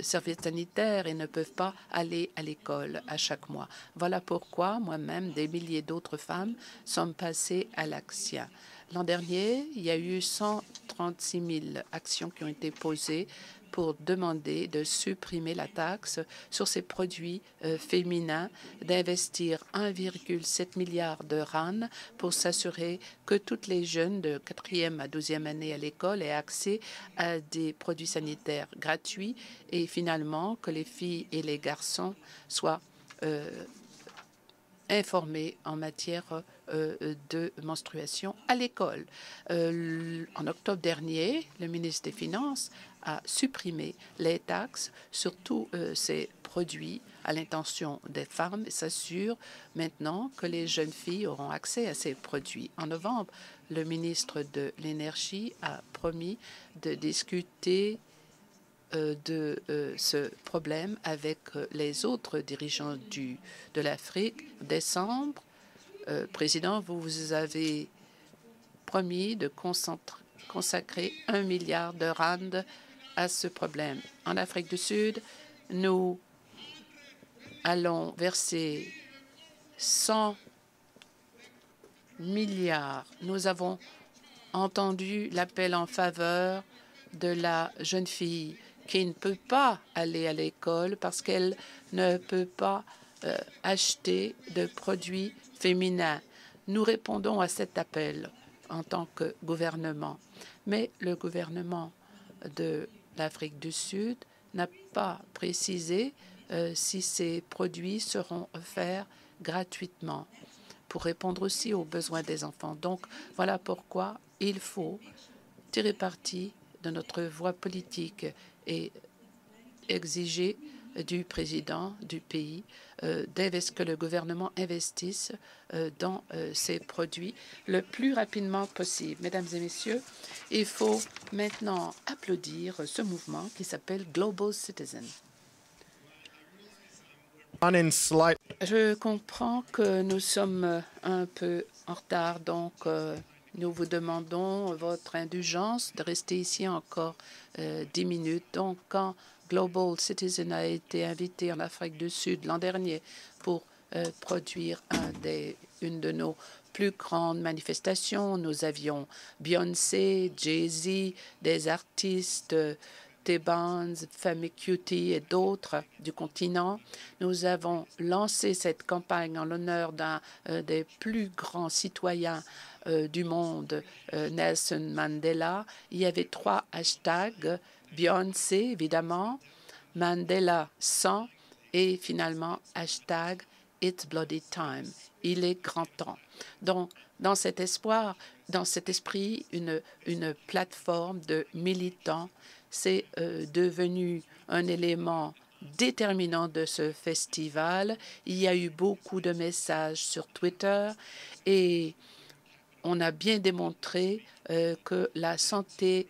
serviettes sanitaires et ne peuvent pas aller à l'école à chaque mois. Voilà pourquoi moi-même, des milliers d'autres femmes sont passées à l'action. L'an dernier, il y a eu 136 000 actions qui ont été posées pour demander de supprimer la taxe sur ces produits féminins, d'investir 1,7 milliard de RAN pour s'assurer que toutes les jeunes de 4e à 12e année à l'école aient accès à des produits sanitaires gratuits et finalement que les filles et les garçons soient informés en matière de menstruation à l'école. En octobre dernier, le ministre des Finances a supprimé les taxes sur tous ces produits à l'intention des femmes et s'assure maintenant que les jeunes filles auront accès à ces produits. En novembre, le ministre de l'Énergie a promis de discuter de ce problème avec les autres dirigeants de l'Afrique. En décembre, Président, vous avez promis de consacrer 1 milliard de rand à ce problème. En Afrique du Sud, nous allons verser 100 milliards. Nous avons entendu l'appel en faveur de la jeune fille qui ne peut pas aller à l'école parce qu'elle ne peut pas acheter de produits féminins. Nous répondons à cet appel en tant que gouvernement. Mais le gouvernement de l'Afrique du Sud n'a pas précisé si ces produits seront offerts gratuitement pour répondre aussi aux besoins des enfants. Donc, voilà pourquoi il faut tirer parti de notre voie politique et exiger du président du pays que le gouvernement investisse dans ces produits le plus rapidement possible. Mesdames et messieurs, il faut maintenant applaudir ce mouvement qui s'appelle Global Citizen. Je comprends que nous sommes un peu en retard, donc nous vous demandons votre indulgence de rester ici encore 10 minutes. Donc, quand Global Citizen a été invité en Afrique du Sud l'an dernier pour produire une de nos plus grandes manifestations, nous avions Beyoncé, Jay-Z, des artistes, T-Bonz, Femi Kuti et d'autres du continent. Nous avons lancé cette campagne en l'honneur d'un des plus grands citoyens du monde, Nelson Mandela. Il y avait 3 hashtags, Beyoncé, évidemment, Mandela 100 et finalement hashtag It's Bloody Time. Il est grand temps. Donc, dans cet espoir, dans cet esprit, une plateforme de militants, c'est devenu un élément déterminant de ce festival. Il y a eu beaucoup de messages sur Twitter et on a bien démontré que la santé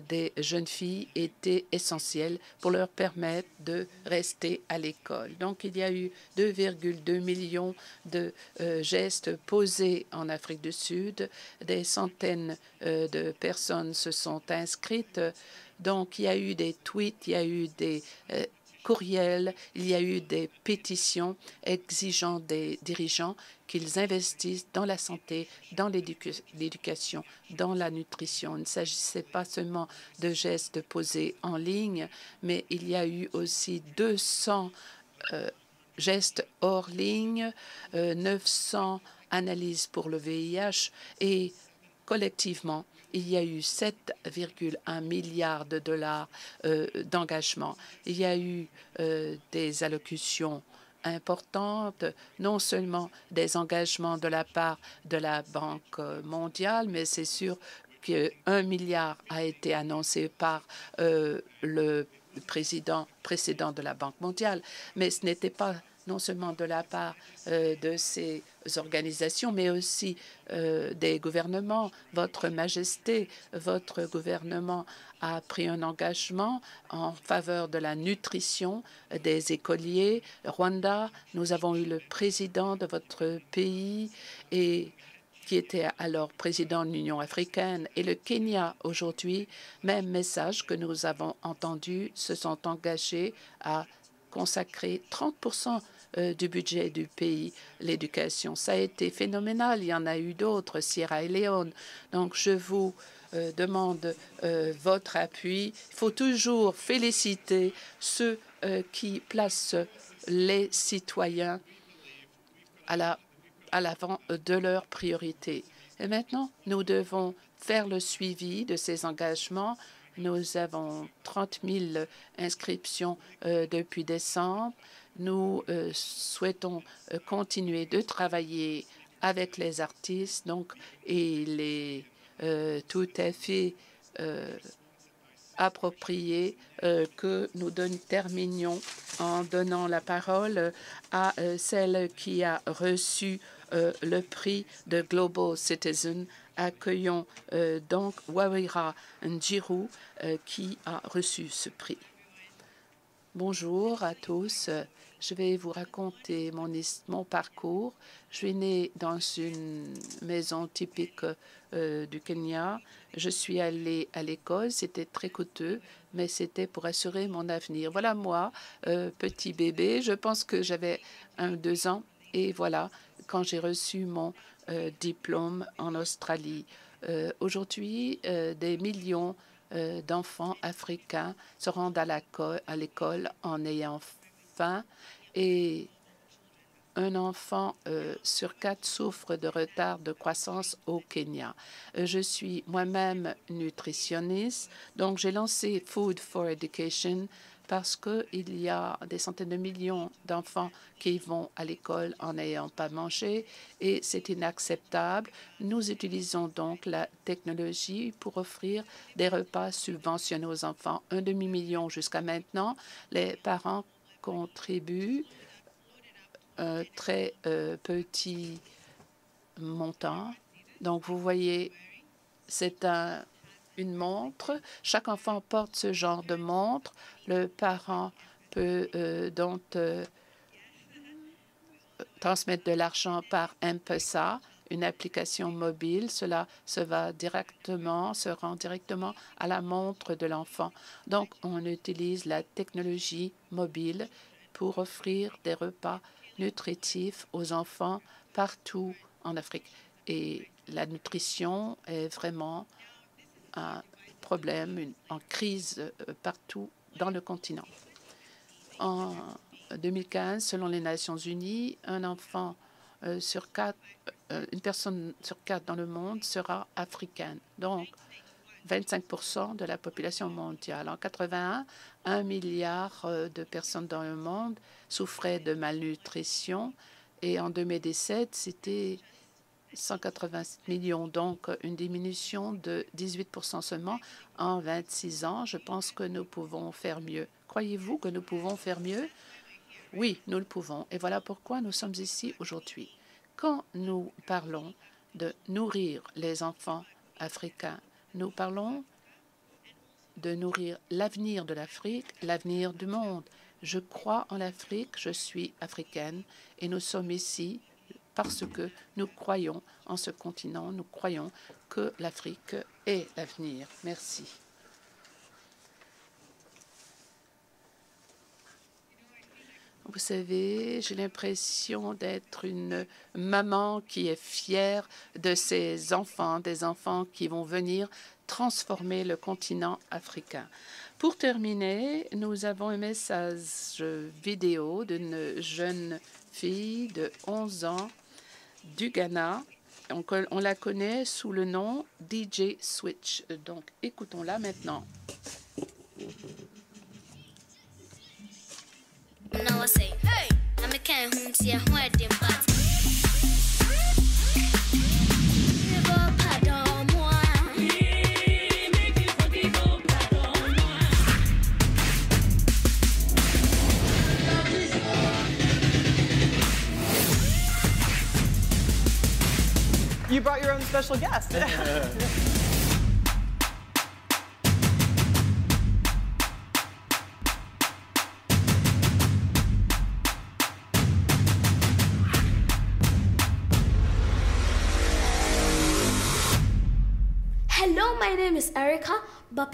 des jeunes filles était essentielle pour leur permettre de rester à l'école. Donc, il y a eu 2,2 millions de gestes posés en Afrique du Sud. Des centaines de personnes se sont inscrites. Donc, il y a eu des tweets, il y a eu des courriels, il y a eu des pétitions exigeant des dirigeants qu'ils investissent dans la santé, dans l'éducation, dans la nutrition. Il ne s'agissait pas seulement de gestes posés en ligne, mais il y a eu aussi 200 gestes hors ligne, 900 analyses pour le VIH et collectivement, il y a eu 7,1 milliards de dollars d'engagement. Il y a eu des allocutions importantes, non seulement des engagements de la part de la Banque mondiale, mais c'est sûr qu'1 milliard a été annoncé par le président précédent de la Banque mondiale, mais ce n'était pas non seulement de la part de ces organisations, mais aussi des gouvernements. Votre Majesté, votre gouvernement a pris un engagement en faveur de la nutrition des écoliers. Rwanda, nous avons eu le président de votre pays et qui était alors président de l'Union africaine, et le Kenya aujourd'hui, même message que nous avons entendu, se sont engagés à consacrer 30% du budget du pays, l'éducation. Ça a été phénoménal. Il y en a eu d'autres, Sierra Leone. Donc, je vous demande votre appui. Il faut toujours féliciter ceux qui placent les citoyens à l'avant de leurs priorités. Et maintenant, nous devons faire le suivi de ces engagements. Nous avons 30 000 inscriptions depuis décembre. Nous souhaitons continuer de travailler avec les artistes, donc, et il est tout à fait approprié que nous terminions en donnant la parole à celle qui a reçu le prix de Global Citizen. Accueillons donc Wawira Njiru qui a reçu ce prix. Bonjour à tous. Je vais vous raconter mon parcours. Je suis née dans une maison typique du Kenya. Je suis allée à l'école. C'était très coûteux, mais c'était pour assurer mon avenir. Voilà moi, petit bébé. Je pense que j'avais 1 ou 2 ans. Et voilà, quand j'ai reçu mon diplôme en Australie. Aujourd'hui, des millions d'enfants africains se rendent à l'école en ayant faim, et un enfant sur 4 souffre de retard de croissance au Kenya. Je suis moi-même nutritionniste, donc j'ai lancé Food for Education parce qu'il y a des centaines de millions d'enfants qui vont à l'école en n'ayant pas mangé, et c'est inacceptable. Nous utilisons donc la technologie pour offrir des repas subventionnés aux enfants. 1 demi-million jusqu'à maintenant. Les parents contribuent un très petit montant. Donc, vous voyez, c'est une montre. Chaque enfant porte ce genre de montre. Le parent peut donc transmettre de l'argent par M-Pesa, une application mobile. Cela se rend directement à la montre de l'enfant. Donc, on utilise la technologie mobile pour offrir des repas nutritifs aux enfants partout en Afrique. Et la nutrition est vraiment un problème, en crise partout dans le continent. En 2015, selon les Nations Unies, une personne sur 4 dans le monde sera africaine. Donc, 25% de la population mondiale. En 81, 1 milliard de personnes dans le monde souffraient de malnutrition, et en 2017, c'était 187 millions, donc une diminution de 18% seulement en 26 ans. Je pense que nous pouvons faire mieux. Croyez-vous que nous pouvons faire mieux? Oui, nous le pouvons. Et voilà pourquoi nous sommes ici aujourd'hui. Quand nous parlons de nourrir les enfants africains, nous parlons de nourrir l'avenir de l'Afrique, l'avenir du monde. Je crois en l'Afrique, je suis africaine, et nous sommes ici parce que nous croyons en ce continent, nous croyons que l'Afrique est l'avenir. Merci. Vous savez, j'ai l'impression d'être une maman qui est fière de ses enfants, des enfants qui vont venir transformer le continent africain. Pour terminer, nous avons un message vidéo d'une jeune fille de 11 ans du Ghana. On la connaît sous le nom DJ Switch. Donc, écoutons-la maintenant. Now I say, hey, I'm a kind of here, where they but. You brought your own special guest. Hello, my name is Erica, but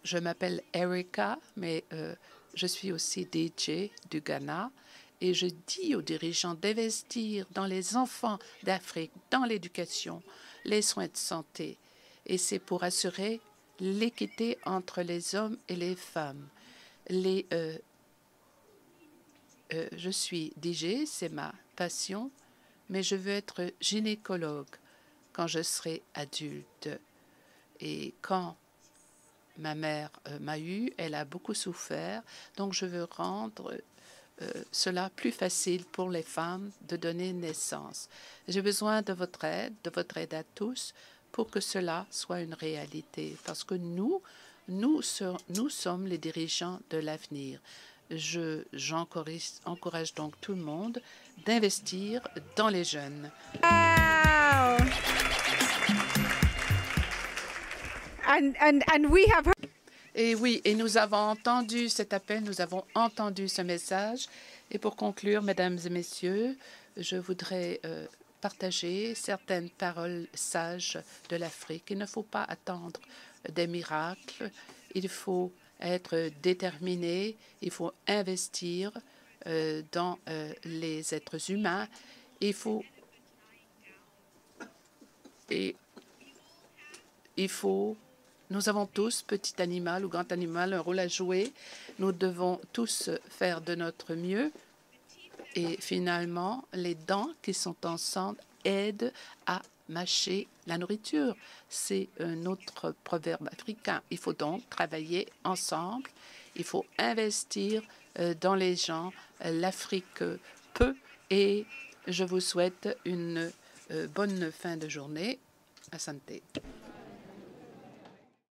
Je m'appelle Erica, mais je suis aussi DJ du Ghana. Et je dis aux dirigeants d'investir dans les enfants d'Afrique, dans l'éducation, les soins de santé. Et c'est pour assurer l'équité entre les hommes et les femmes. Je suis DJ, c'est ma passion, mais je veux être gynécologue quand je serai adulte. Et quand ma mère m'a eu, elle a beaucoup souffert, donc je veux rendre cela plus facile pour les femmes de donner naissance. J'ai besoin de votre aide à tous, pour que cela soit une réalité, parce que nous sommes les dirigeants de l'avenir. J'encourage donc tout le monde d'investir dans les jeunes. Wow. And we have heard. Et oui, et nous avons entendu cet appel, nous avons entendu ce message. Et pour conclure, mesdames et messieurs, je voudrais partager certaines paroles sages de l'Afrique. Il ne faut pas attendre des miracles, il faut être déterminé, il faut investir dans les êtres humains, nous avons tous, petit animal ou grand animal, un rôle à jouer. Nous devons tous faire de notre mieux. Et finalement, les dents qui sont ensemble aident à mâcher la nourriture. C'est un autre proverbe africain. Il faut donc travailler ensemble. Il faut investir dans les gens. L'Afrique peut. Et je vous souhaite une bonne fin de journée. Asante.